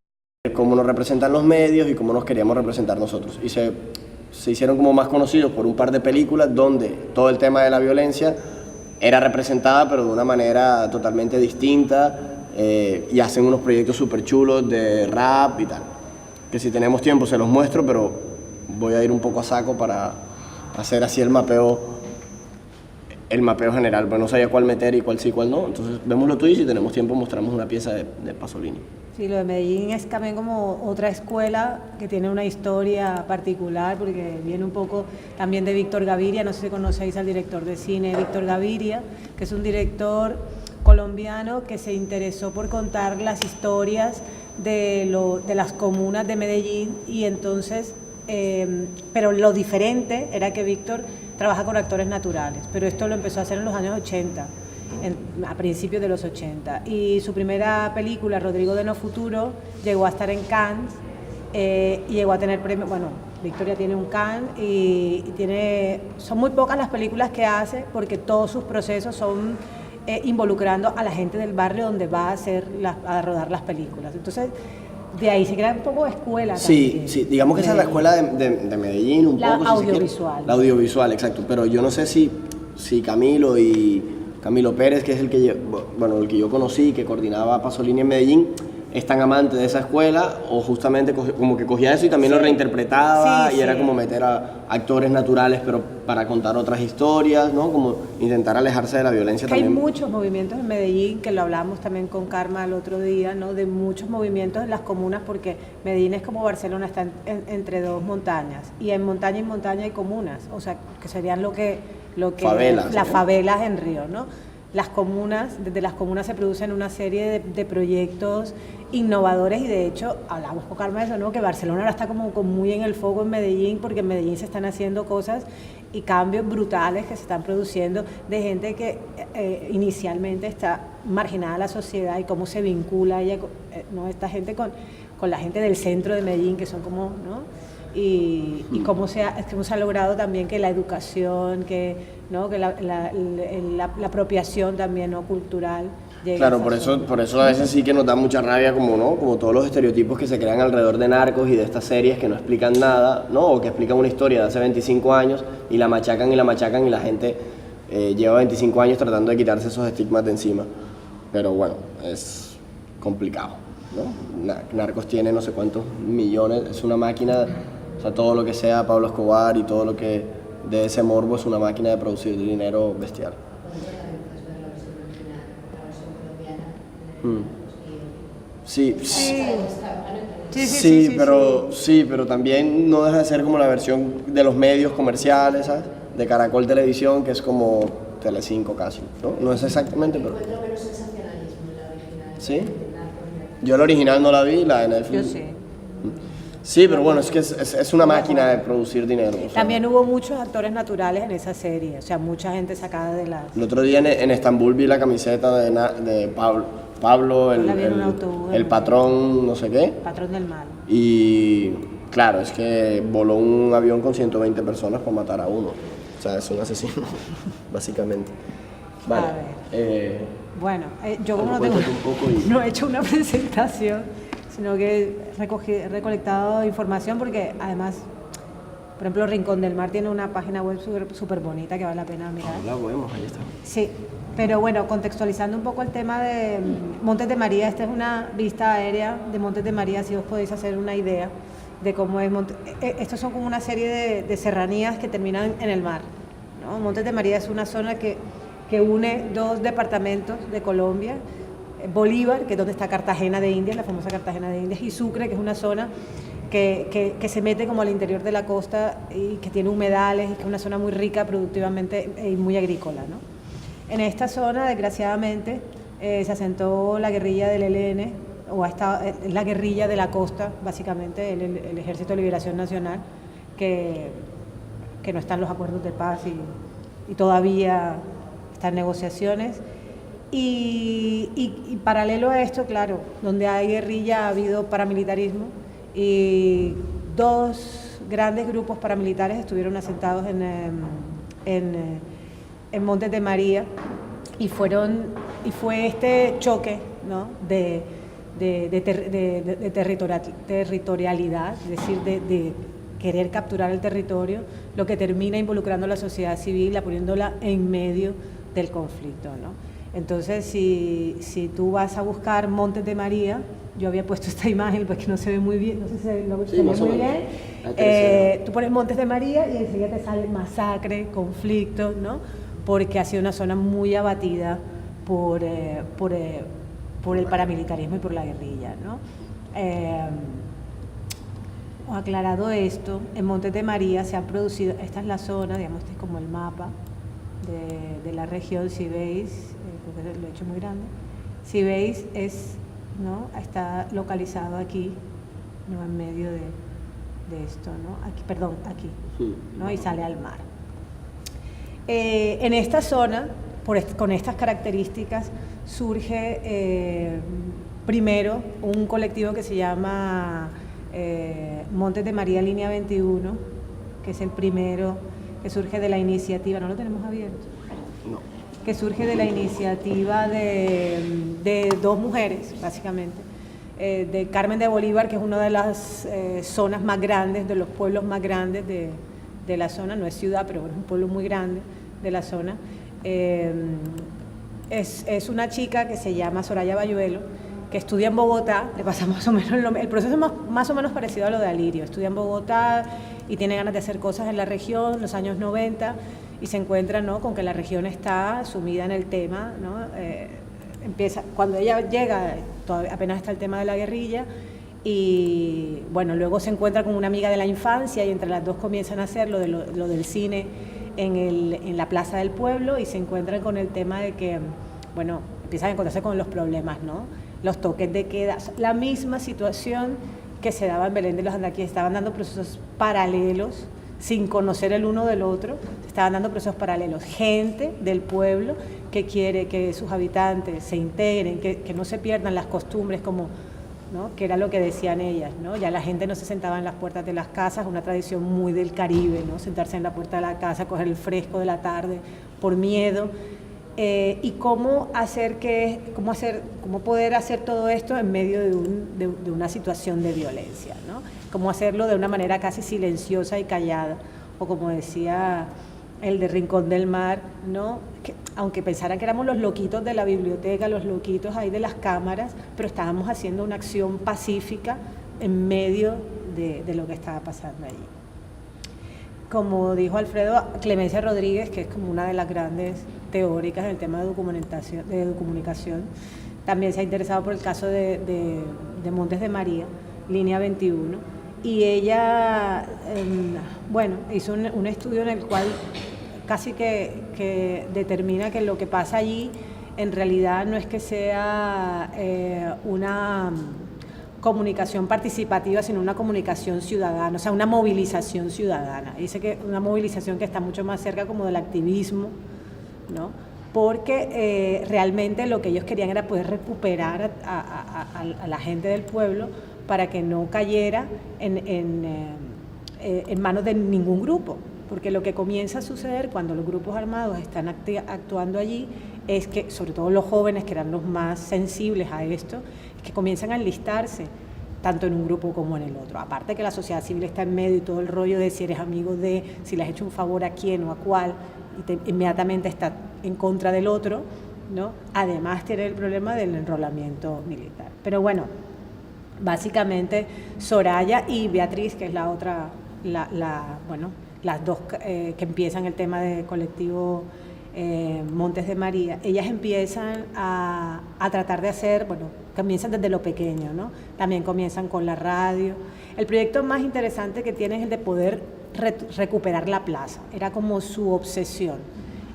cómo nos representan los medios y cómo nos queríamos representar nosotros. Y se hicieron como más conocidos por un par de películas donde todo el tema de la violencia era representada, pero de una manera totalmente distinta, y hacen unos proyectos súper chulos de rap y tal, que si tenemos tiempo se los muestro, pero voy a ir un poco a saco para hacer así el mapeo general, pero no sabía cuál meter y cuál sí, cuál no. Entonces vemos lo tuyo y si tenemos tiempo mostramos una pieza de Pasolini. Sí, lo de Medellín es también como otra escuela que tiene una historia particular, porque viene un poco también de Víctor Gaviria. No sé si conocéis al director de cine Víctor Gaviria, que es un director colombiano que se interesó por contar las historias de las comunas de Medellín, y entonces, pero lo diferente era que Víctor trabaja con actores naturales, pero esto lo empezó a hacer en los años 80. A principios de los 80, y su primera película, Rodrigo de No Futuro, llegó a estar en Cannes, y llegó a tener premio. Bueno, Victoria tiene un Cannes y son muy pocas las películas que hace, porque todos sus procesos son involucrando a la gente del barrio donde va a rodar las películas. Entonces, de ahí se crea un poco de escuela también. Sí, digamos que esa es la escuela de Medellín un la poco. Audiovisual. La audiovisual, exacto. Pero yo no sé si Camilo Pérez, que es el que yo conocí, que coordinaba Pasolini en Medellín, es tan amante de esa escuela, o justamente como que cogía eso y también lo reinterpretaba, y era como meter a actores naturales, pero para contar otras historias, ¿no? Como intentar alejarse de la violencia también. Hay muchos movimientos en Medellín, que lo hablamos también con Karma el otro día, ¿no? De muchos movimientos en las comunas, porque Medellín es como Barcelona, está entre dos montañas, y en montaña hay comunas, o sea, que serían lo que favelas, las ¿no? favelas en Río, ¿no? Desde las comunas se producen una serie de proyectos innovadores, y de hecho hablamos con Karma de eso, ¿no? Que Barcelona ahora está como muy en el foco en Medellín, porque en Medellín se están haciendo cosas y cambios brutales que se están produciendo de gente que inicialmente está marginada de la sociedad, y cómo se vincula ella, ¿no? Esta gente con la gente del centro de Medellín, que son como, ¿no? Y cómo se ha logrado también que la educación, que la apropiación también, ¿no? Cultural. Claro, por eso a veces sí que nos da mucha rabia, como todos los estereotipos que se crean alrededor de Narcos y de estas series que no explican nada, ¿no? O que explican una historia de hace 25 años y la machacan y la gente lleva 25 años tratando de quitarse esos estigmas de encima. Pero bueno, es complicado, ¿no? Narcos tiene no sé cuántos millones, es una máquina, o sea, todo lo que sea Pablo Escobar y todo lo que de ese morbo es una máquina de producir dinero bestial. Sí, pero también no deja de ser como la versión de los medios comerciales, ¿sabes? De Caracol Televisión, que es como Telecinco casi, ¿no? No es exactamente, pero... ¿Sí? Yo la original no la vi, la de Netflix. Yo sí. Sí, pero bueno, es que es una máquina de producir dinero. O sea. También hubo muchos actores naturales en esa serie, o sea, mucha gente sacada de las... El otro día en Estambul vi la camiseta de Pablo, el patrón, no sé qué. Patrón del mal. Y claro, es que voló un avión con 120 personas para matar a uno. O sea, es un asesino, básicamente. Vale. A ver. Bueno, yo como no he hecho una presentación, sino que he recolectado información, porque además, por ejemplo, Rincón del Mar tiene una página web súper bonita que vale la pena mirar. La vemos, ahí está. Sí, pero bueno, contextualizando un poco el tema de Montes de María, esta es una vista aérea de Montes de María, si os podéis hacer una idea de cómo es estos son como una serie de serranías que terminan en el mar, ¿no? Montes de María es una zona que une dos departamentos de Colombia, Bolívar, que es donde está Cartagena de Indias, la famosa Cartagena de Indias, y Sucre, que es una zona que se mete como al interior de la costa y que tiene humedales, y que es una zona muy rica productivamente y muy agrícola, ¿no? En esta zona, desgraciadamente, se asentó la guerrilla del ELN, la guerrilla de la costa, básicamente, el Ejército de Liberación Nacional, que no están los acuerdos de paz y todavía están negociaciones. Y paralelo a esto, claro, donde hay guerrilla ha habido paramilitarismo, y dos grandes grupos paramilitares estuvieron asentados en Montes de María, y fue este choque, ¿no? de territorialidad, es decir, de querer capturar el territorio, lo que termina involucrando a la sociedad civil, poniéndola en medio del conflicto, ¿no? Entonces, si tú vas a buscar Montes de María, yo había puesto esta imagen porque no se ve muy bien, no sé si se ve muy bien. Tú pones Montes de María y enseguida te sale masacre, conflicto, ¿no? Porque ha sido una zona muy abatida por el paramilitarismo y por la guerrilla, ¿no? Aclarado esto, en Montes de María se han producido, esta es la zona, digamos, este es como el mapa de la región, si veis, porque lo he hecho muy grande, si veis ¿no? Está localizado aquí, ¿no? En medio de esto, ¿no? Aquí, ¿no? Y sale al mar. En esta zona, con estas características, surge primero un colectivo que se llama Montes de María Línea 21, que es el primero que surge de la iniciativa. ¿No lo tenemos abierto? No. que surge de la iniciativa de dos mujeres, básicamente, de Carmen de Bolívar, que es una de las zonas más grandes, de los pueblos más grandes de la zona, no es ciudad, pero es un pueblo muy grande de la zona. Es una chica que se llama Soraya Bayuelo, que estudia en Bogotá, le pasa más o menos el proceso es más o menos parecido a lo de Alirio, estudia en Bogotá y tiene ganas de hacer cosas en la región en los años 90 y se encuentra, ¿no?, con que la región está sumida en el tema, ¿no? Cuando ella llega, todavía apenas está el tema de la guerrilla y bueno, luego se encuentra con una amiga de la infancia y entre las dos comienzan a hacer lo del cine en la plaza del pueblo y se encuentran con el tema de que, bueno, empiezan a encontrarse con los problemas, ¿no? Los toques de queda, la misma situación que se daba en Belén de los Andaquíes, estaban dando procesos paralelos, sin conocer el uno del otro, estaban dando procesos paralelos, gente del pueblo que quiere que sus habitantes se integren, que no se pierdan las costumbres como, ¿no?, que era lo que decían ellas, ¿no? Ya la gente no se sentaba en las puertas de las casas, una tradición muy del Caribe, ¿no?, sentarse en la puerta de la casa, coger el fresco de la tarde por miedo. Y cómo poder hacer todo esto en medio de una situación de violencia, ¿no? Cómo hacerlo de una manera casi silenciosa y callada, o como decía el de Rincón del Mar, ¿no?, que, aunque pensaran que éramos los loquitos de la biblioteca, los loquitos ahí de las cámaras, pero estábamos haciendo una acción pacífica en medio de lo que estaba pasando allí. Como dijo Alfredo, Clemencia Rodríguez, que es como una de las grandes teóricas del tema de comunicación, también se ha interesado por el caso de Montes de María, Línea 21, y ella, bueno, hizo un estudio en el cual casi que determina que lo que pasa allí en realidad no es que sea una comunicación participativa, sino una comunicación ciudadana, o sea, una movilización ciudadana. Dice que una movilización que está mucho más cerca como del activismo, ¿no?, porque realmente lo que ellos querían era poder recuperar a la gente del pueblo para que no cayera en manos de ningún grupo, porque lo que comienza a suceder cuando los grupos armados están actuando allí es que, sobre todo los jóvenes, que eran los más sensibles a esto, que comienzan a enlistarse tanto en un grupo como en el otro. Aparte que la sociedad civil está en medio y todo el rollo de si eres amigo de, si le has hecho un favor a quién o a cuál, y inmediatamente está en contra del otro, ¿no? Además tiene el problema del enrolamiento militar. Pero bueno, básicamente Soraya y Beatriz, que es la otra, bueno, las dos que empiezan el tema de colectivo Montes de María, ellas empiezan a tratar de hacer, bueno, comienzan desde lo pequeño, ¿no? También comienzan con la radio. El proyecto más interesante que tienen es el de poder recuperar la plaza, era como su obsesión.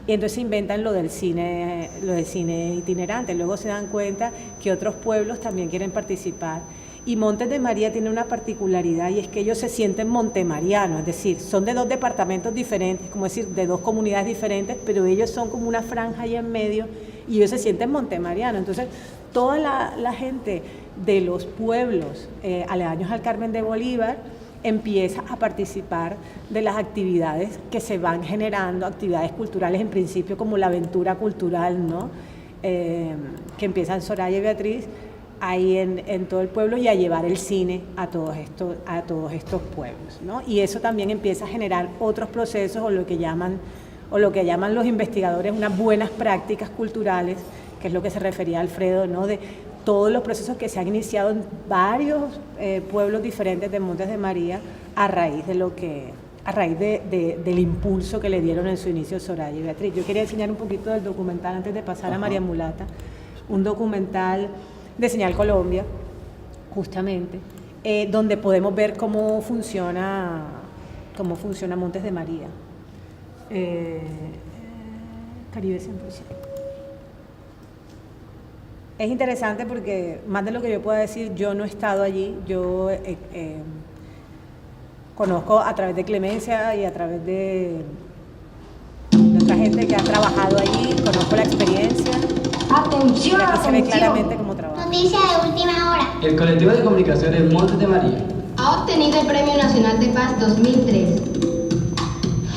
Y entonces inventan lo del cine itinerante, luego se dan cuenta que otros pueblos también quieren participar. Y Montes de María tiene una particularidad y es que ellos se sienten montemarianos, es decir, son de dos departamentos diferentes, como decir, de dos comunidades diferentes, pero ellos son como una franja ahí en medio y ellos se sienten montemarianos. Entonces, toda la gente de los pueblos aledaños al Carmen de Bolívar empieza a participar de las actividades que se van generando, actividades culturales en principio como la aventura cultural, ¿no? Que empiezan Soraya y Beatriz ahí en todo el pueblo y a llevar el cine a todos estos pueblos, ¿no? Y eso también empieza a generar otros procesos o lo que llaman los investigadores unas buenas prácticas culturales, que es lo que se refería Alfredo, ¿no? De todos los procesos que se han iniciado en varios pueblos diferentes de Montes de María a raíz del impulso que le dieron en su inicio Soraya y Beatriz. Yo quería enseñar un poquito del documental antes de pasar a María Mulata, un documental de Señal Colombia, justamente, donde podemos ver cómo funciona Montes de María. Caribe 100%. Es interesante porque, más de lo que yo pueda decir, yo no he estado allí, yo conozco a través de Clemencia y a través de otra gente que ha trabajado allí, conozco la experiencia. ¡Atención! Aquí se ve claramente cómo trabaja. Noticia de última hora. El colectivo de comunicaciones Montes de María ha obtenido el Premio Nacional de Paz 2003.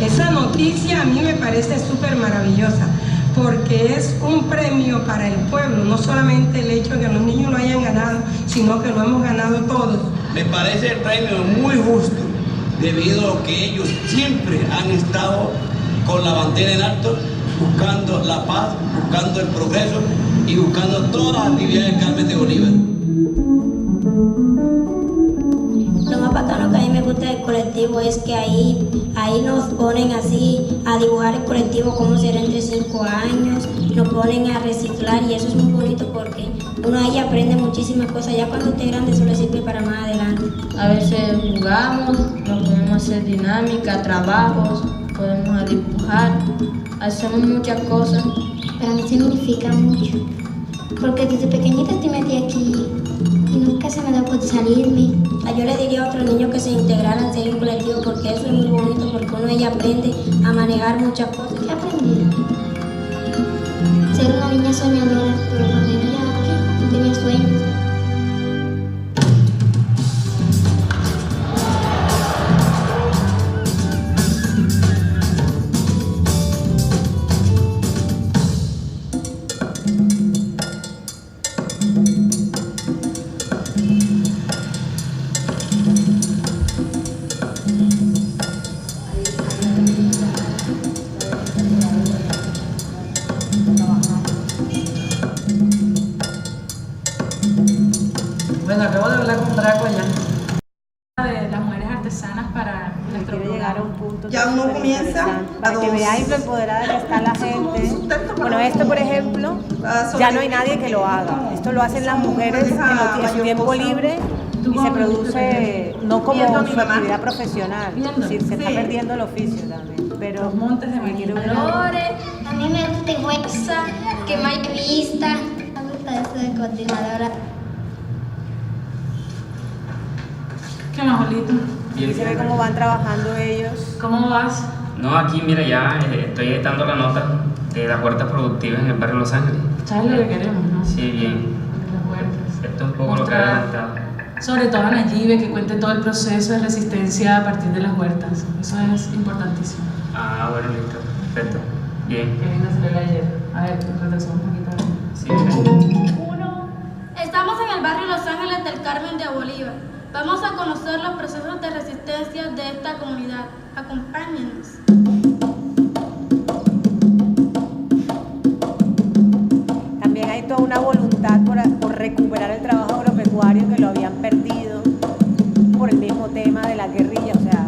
Esa noticia a mí me parece súper maravillosa, porque es un premio para el pueblo, no solamente el hecho de que los niños lo hayan ganado, sino que lo hemos ganado todos. Me parece el premio muy justo, debido a que ellos siempre han estado con la bandera en alto, buscando la paz, buscando el progreso y buscando todas las actividades del Carmen de Bolívar. Lo más bacano que a mí me gusta del colectivo es que ahí nos ponen así a dibujar el colectivo como será entre 5 años, nos ponen a reciclar y eso es muy bonito porque uno ahí aprende muchísimas cosas, ya cuando esté grande eso le sirve para más adelante. A veces jugamos, nos podemos hacer dinámica, trabajos, podemos dibujar, hacemos muchas cosas. Para mí significa mucho, porque desde pequeñita estoy metida aquí y nunca se me da por salirme. Yo le diría a otros niños que se integraran a ser un colectivo porque eso es muy bonito, porque uno ella aprende a manejar muchas cosas. ¿Qué aprendí? Ser una niña soñadora, pero cuando yo era pequeña no tenía sueños. Bueno, acabo de hablar con Draco ya. De las mujeres artesanas para nuestro Quiero llegar a un punto Ya uno súper comienza interesante, para a que dos. veáis lo empoderada que está la gente. Bueno, esto por ejemplo, ya no hay nadie que lo haga. Esto lo hacen las mujeres en su tiempo libre y se produce no como su actividad profesional, es decir, se está perdiendo el oficio también. Pero los montes de María. A mí me gusta Huexa, que más vista. Me gusta eso de coordinadora. ¿Qué más, Olito? Y se ve cómo van trabajando ellos. ¿Cómo vas? No, aquí mira, ya estoy editando la nota de las huertas productivas en el barrio Los Ángeles. ¿Sabes lo que queremos, no? Sí, bien. Las huertas. Esto es un poco lo que he adelantado. Sobre todo a Nayibe, que cuente todo el proceso de resistencia a partir de las huertas. Eso es importantísimo. Ah, bueno, listo. Perfecto. Bien. Que viene a salir ayer. A ver, retrasamos un poquito. Sí, bien. Estamos en el barrio Los Ángeles del Carmen de Bolívar. Vamos a conocer los procesos de resistencia de esta comunidad. Acompáñenos. También hay toda una voluntad por recuperar el trabajo agropecuario que lo habían perdido por el mismo tema de la guerrilla, o sea,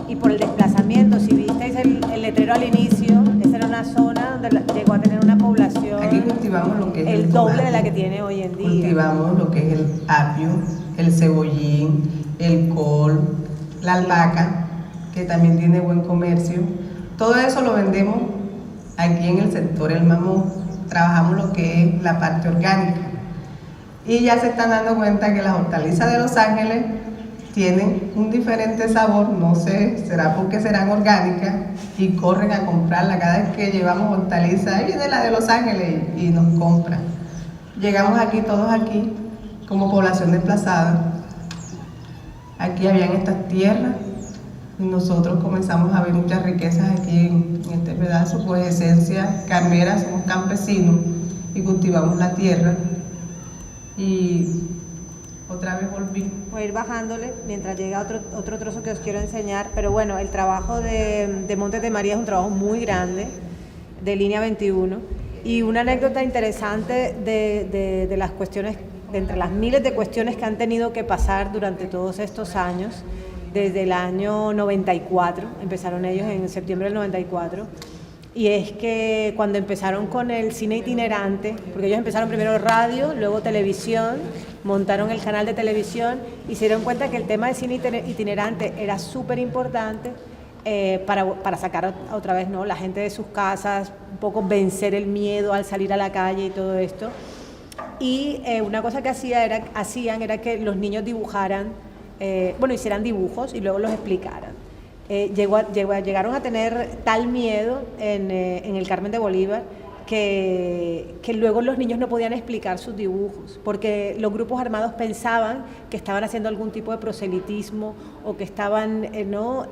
y por el desplazamiento. Si visteis el letrero al inicio, esa era una zona donde llegó a tener una población Aquí cultivamos lo que es el doble de la que tiene hoy en día. Cultivamos lo que es el apio, el cebollín, el col, la albahaca, que también tiene buen comercio. Todo eso lo vendemos aquí en el sector El Mamón. Trabajamos lo que es la parte orgánica. Y ya se están dando cuenta que las hortalizas de Los Ángeles tienen un diferente sabor, no sé, será porque serán orgánicas y corren a comprarla. Cada vez que llevamos hortalizas, ahí viene la de Los Ángeles y nos compran. Llegamos aquí, todos aquí, como población desplazada. Aquí habían estas tierras y nosotros comenzamos a ver muchas riquezas aquí en este pedazo, pues esencia carmera, somos campesinos y cultivamos la tierra. Y otra vez volví. Voy a ir bajándole mientras llega otro trozo que os quiero enseñar, pero bueno, el trabajo de Montes de María es un trabajo muy grande, de línea 21, y una anécdota interesante de las cuestiones, de entre las miles de cuestiones que han tenido que pasar durante todos estos años, desde el año 94, empezaron ellos en septiembre del 94, y es que cuando empezaron con el cine itinerante, porque ellos empezaron primero radio, luego televisión, montaron el canal de televisión y se dieron cuenta que el tema de cine itinerante era súper importante para sacar otra vez, ¿no?, la gente de sus casas, un poco vencer el miedo al salir a la calle y todo esto. Y una cosa que hacían era que los niños dibujaran, hicieran dibujos y luego los explicaran. Llegaron a tener tal miedo en el Carmen de Bolívar que luego los niños no podían explicar sus dibujos porque los grupos armados pensaban que estaban haciendo algún tipo de proselitismo o que estaban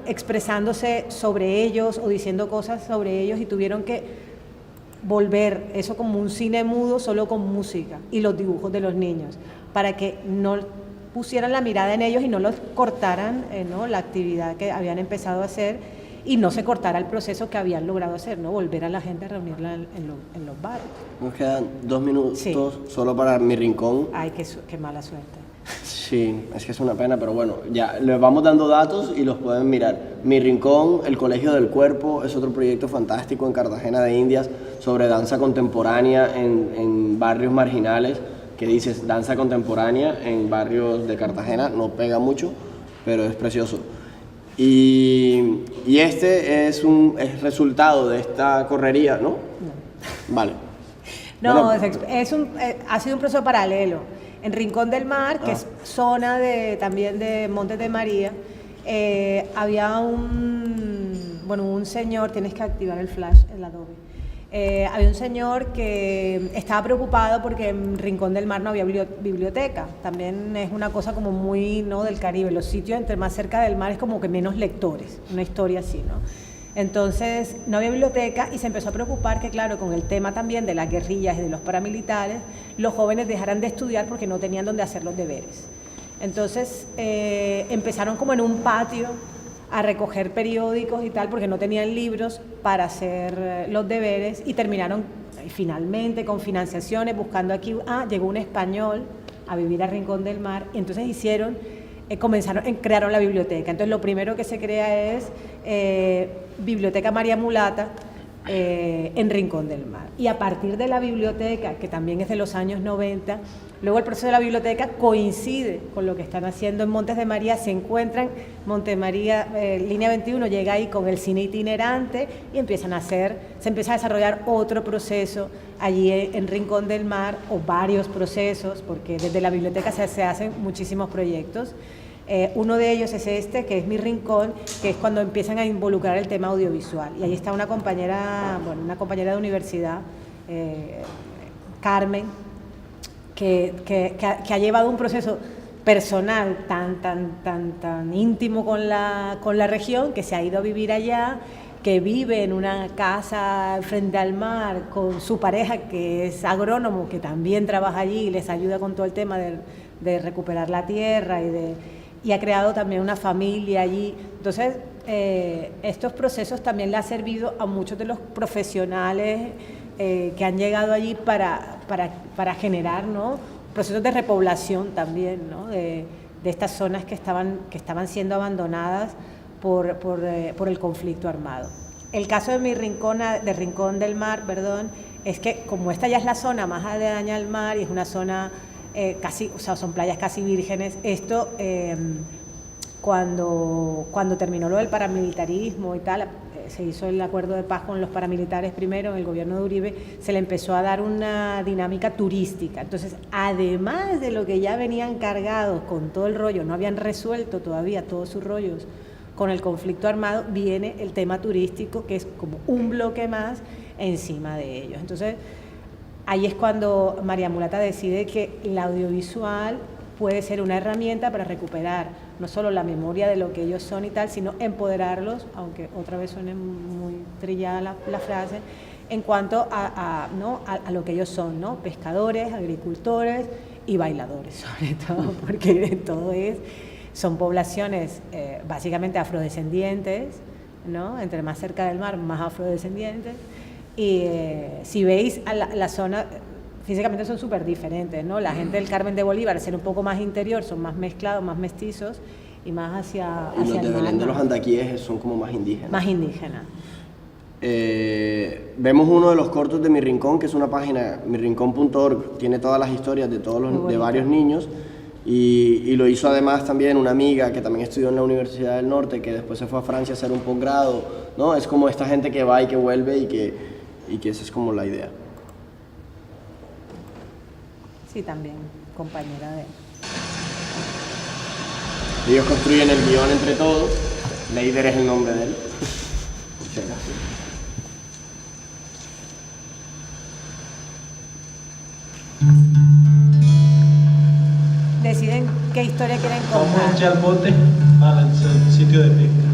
expresándose sobre ellos o diciendo cosas sobre ellos y tuvieron que volver eso como un cine mudo solo con música y los dibujos de los niños, para que no pusieran la mirada en ellos y no los cortaran, ¿no?, la actividad que habían empezado a hacer y no se cortara el proceso que habían logrado hacer, ¿no?, volver a la gente a reunirla en los bares. Nos quedan 2 minutos solo para Mi Rincón. Ay, qué mala suerte. Sí, es que es una pena, pero bueno, ya les vamos dando datos y los pueden mirar. Mi Rincón, el Colegio del Cuerpo, es otro proyecto fantástico en Cartagena de Indias sobre danza contemporánea en barrios marginales, que dices danza contemporánea en barrios de Cartagena, no pega mucho, pero es precioso. Y este es resultado de esta correría, ¿no? No. Vale. No, bueno, ha sido un proceso paralelo. En Rincón del Mar, que es zona también de Montes de María, había un señor, tienes que activar el flash, el Adobe. Había un señor que estaba preocupado porque en Rincón del Mar no había biblioteca. También es una cosa como muy, ¿no?, del Caribe. Los sitios entre más cerca del mar es como que menos lectores, una historia así, ¿no? Entonces no había biblioteca y se empezó a preocupar que, claro, con el tema también de las guerrillas y de los paramilitares, los jóvenes dejaran de estudiar porque no tenían dónde hacer los deberes. Entonces empezaron como en un patio a recoger periódicos y tal porque no tenían libros para hacer los deberes y terminaron finalmente con financiaciones buscando aquí, llegó un español a vivir a Rincón del Mar y entonces crearon la biblioteca. Entonces lo primero que se crea es Biblioteca María Mulata en Rincón del Mar. Y a partir de la biblioteca, que también es de los años 90, luego el proceso de la biblioteca coincide con lo que están haciendo en Montes de María, se encuentran, Montes de María, Línea 21 llega ahí con el cine itinerante y se empieza a desarrollar otro proceso allí en Rincón del Mar, o varios procesos, porque desde la biblioteca se hacen muchísimos proyectos. Uno de ellos es este, que es Mi Rincón, que es cuando empiezan a involucrar el tema audiovisual. Y ahí está una compañera de universidad, Carmen, que ha llevado un proceso personal tan íntimo con la región, que se ha ido a vivir allá, que vive en una casa frente al mar con su pareja, que es agrónomo, que también trabaja allí y les ayuda con todo el tema de recuperar la tierra y ha creado también una familia allí. Entonces, estos procesos también le han servido a muchos de los profesionales que han llegado allí para generar, ¿no?, procesos de repoblación también, ¿no?, de estas zonas que estaban siendo abandonadas por el conflicto armado. El caso de Rincón del Mar, es que como esta ya es la zona más aledaña al mar y es una zona son playas casi vírgenes, esto cuando terminó lo del paramilitarismo y tal, se hizo el acuerdo de paz con los paramilitares primero en el gobierno de Uribe, se le empezó a dar una dinámica turística. Entonces, además de lo que ya venían cargados con todo el rollo, no habían resuelto todavía todos sus rollos con el conflicto armado, viene el tema turístico, que es como un bloque más encima de ellos. Entonces, ahí es cuando María Mulata decide que el audiovisual puede ser una herramienta para recuperar no solo la memoria de lo que ellos son y tal, sino empoderarlos, aunque otra vez suene muy trillada la frase, en cuanto a lo que ellos son, ¿no?, pescadores, agricultores y bailadores, sobre todo, porque son poblaciones básicamente afrodescendientes, ¿no?, entre más cerca del mar, más afrodescendientes. Y si veis la zona, físicamente son súper diferentes, ¿no? La gente del Carmen de Bolívar, al ser un poco más interior, son más mezclados, más mestizos y más hacia los el mar. Y los de Belén de los Andaquíes son como más indígenas. Más indígenas. Vemos uno de los cortos de Mi Rincón, que es una página, mirincón.org, tiene todas las historias de varios niños. Y lo hizo además también una amiga que también estudió en la Universidad del Norte, que después se fue a Francia a hacer un posgrado, ¿no? Es como esta gente que va y que vuelve y que esa es como la idea. Sí, también, compañera de... Ellos construyen el guión entre todos, Leider es el nombre de él. Muchas gracias. Deciden qué historia quieren contar. Vamos a echar bote para el sitio de pesca.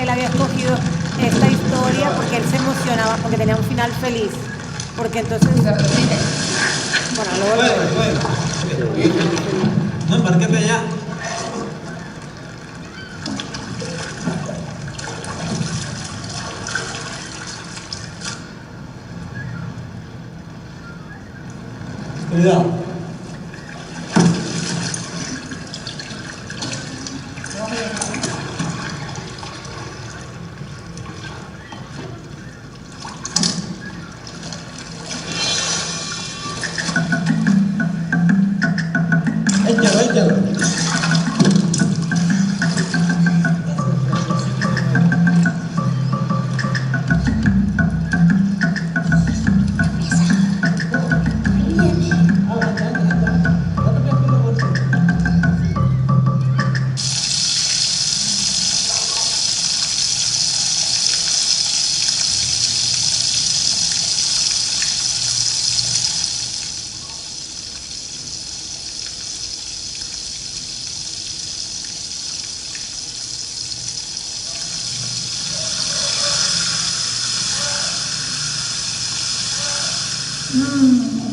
él había escogido esta historia porque él se emocionaba, porque tenía un final feliz. Porque entonces... Bueno, luego... No, embarquete allá. Cuidado. Échalo.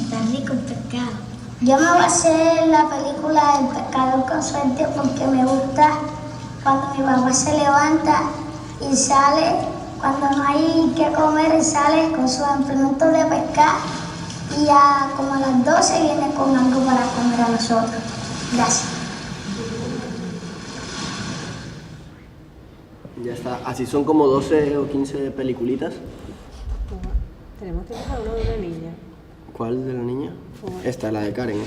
Está rico el pescado. Yo me voy a hacer la película El pescador con suerte porque me gusta cuando mi papá se levanta y sale, cuando no hay que comer, y sale con sus implementos de pescar y ya como a las 12 viene con algo para comer a nosotros. Gracias. Ya está. Así son como 12 o 15 peliculitas. Tenemos tiempo para uno de una niña. ¿Cuál de la niña? Esta, la de Karen.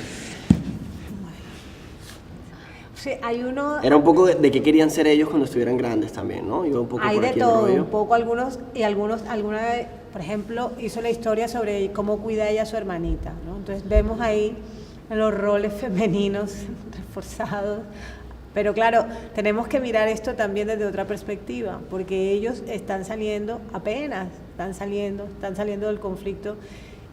Sí, hay uno... Era un poco de qué querían ser ellos cuando estuvieran grandes también, ¿no? Iba un poco Hay por de aquí el todo, rollo. un poco alguna vez, por ejemplo, hizo la historia sobre cómo cuida ella a su hermanita, ¿no? Entonces vemos ahí los roles femeninos reforzados. Pero claro, tenemos que mirar esto también desde otra perspectiva, porque ellos están saliendo apenas, están saliendo del conflicto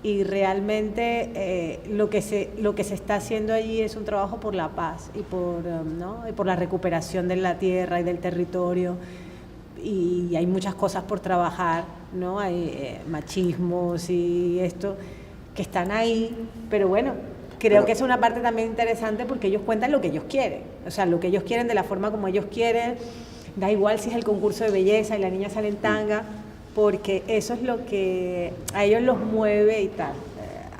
y realmente lo que se está haciendo allí es un trabajo por la paz y por la recuperación de la tierra y del territorio, y hay muchas cosas por trabajar, ¿no? Hay machismos y esto que están ahí, pero bueno, creo que es una parte también interesante porque ellos cuentan lo que ellos quieren, o sea, lo que ellos quieren de la forma como ellos quieren, da igual si es el concurso de belleza y la niña sale en tanga, porque eso es lo que a ellos los mueve y tal.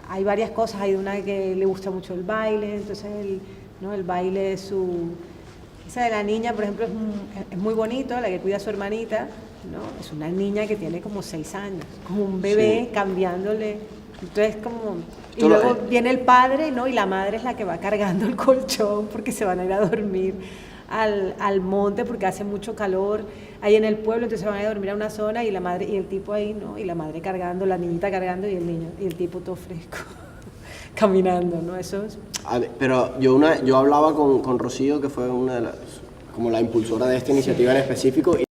Hay varias cosas, hay una que le gusta mucho el baile, entonces el baile es esa de la niña, por ejemplo, es muy bonito, la que cuida a su hermanita, ¿no? Es una niña que tiene como 6 años, como un bebé, sí, cambiándole. Entonces y luego viene el padre, ¿no? Y la madre es la que va cargando el colchón porque se van a ir a dormir al monte porque hace mucho calor ahí en el pueblo, entonces se van a ir a dormir a una zona y la madre y el tipo ahí, ¿no? Y la madre cargando, la niñita cargando y el niño y el tipo todo fresco caminando, ¿no? Eso es... Pero yo hablaba con Rocío, que fue una de las, como la impulsora de esta iniciativa en específico, y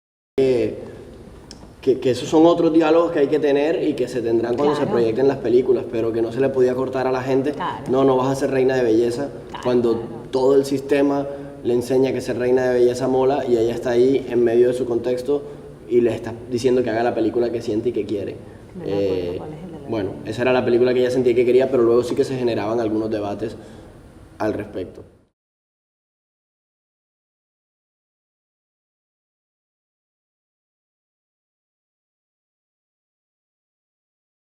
que esos son otros diálogos que hay que tener y que se tendrán cuando se proyecten las películas, pero que no se le podía cortar a la gente, no vas a ser reina de belleza, cuando todo el sistema le enseña que ser reina de belleza mola y ella está ahí en medio de su contexto y le está diciendo que haga la película que siente y que quiere. Bueno, esa era la película que ella sentía que quería, pero luego sí que se generaban algunos debates al respecto.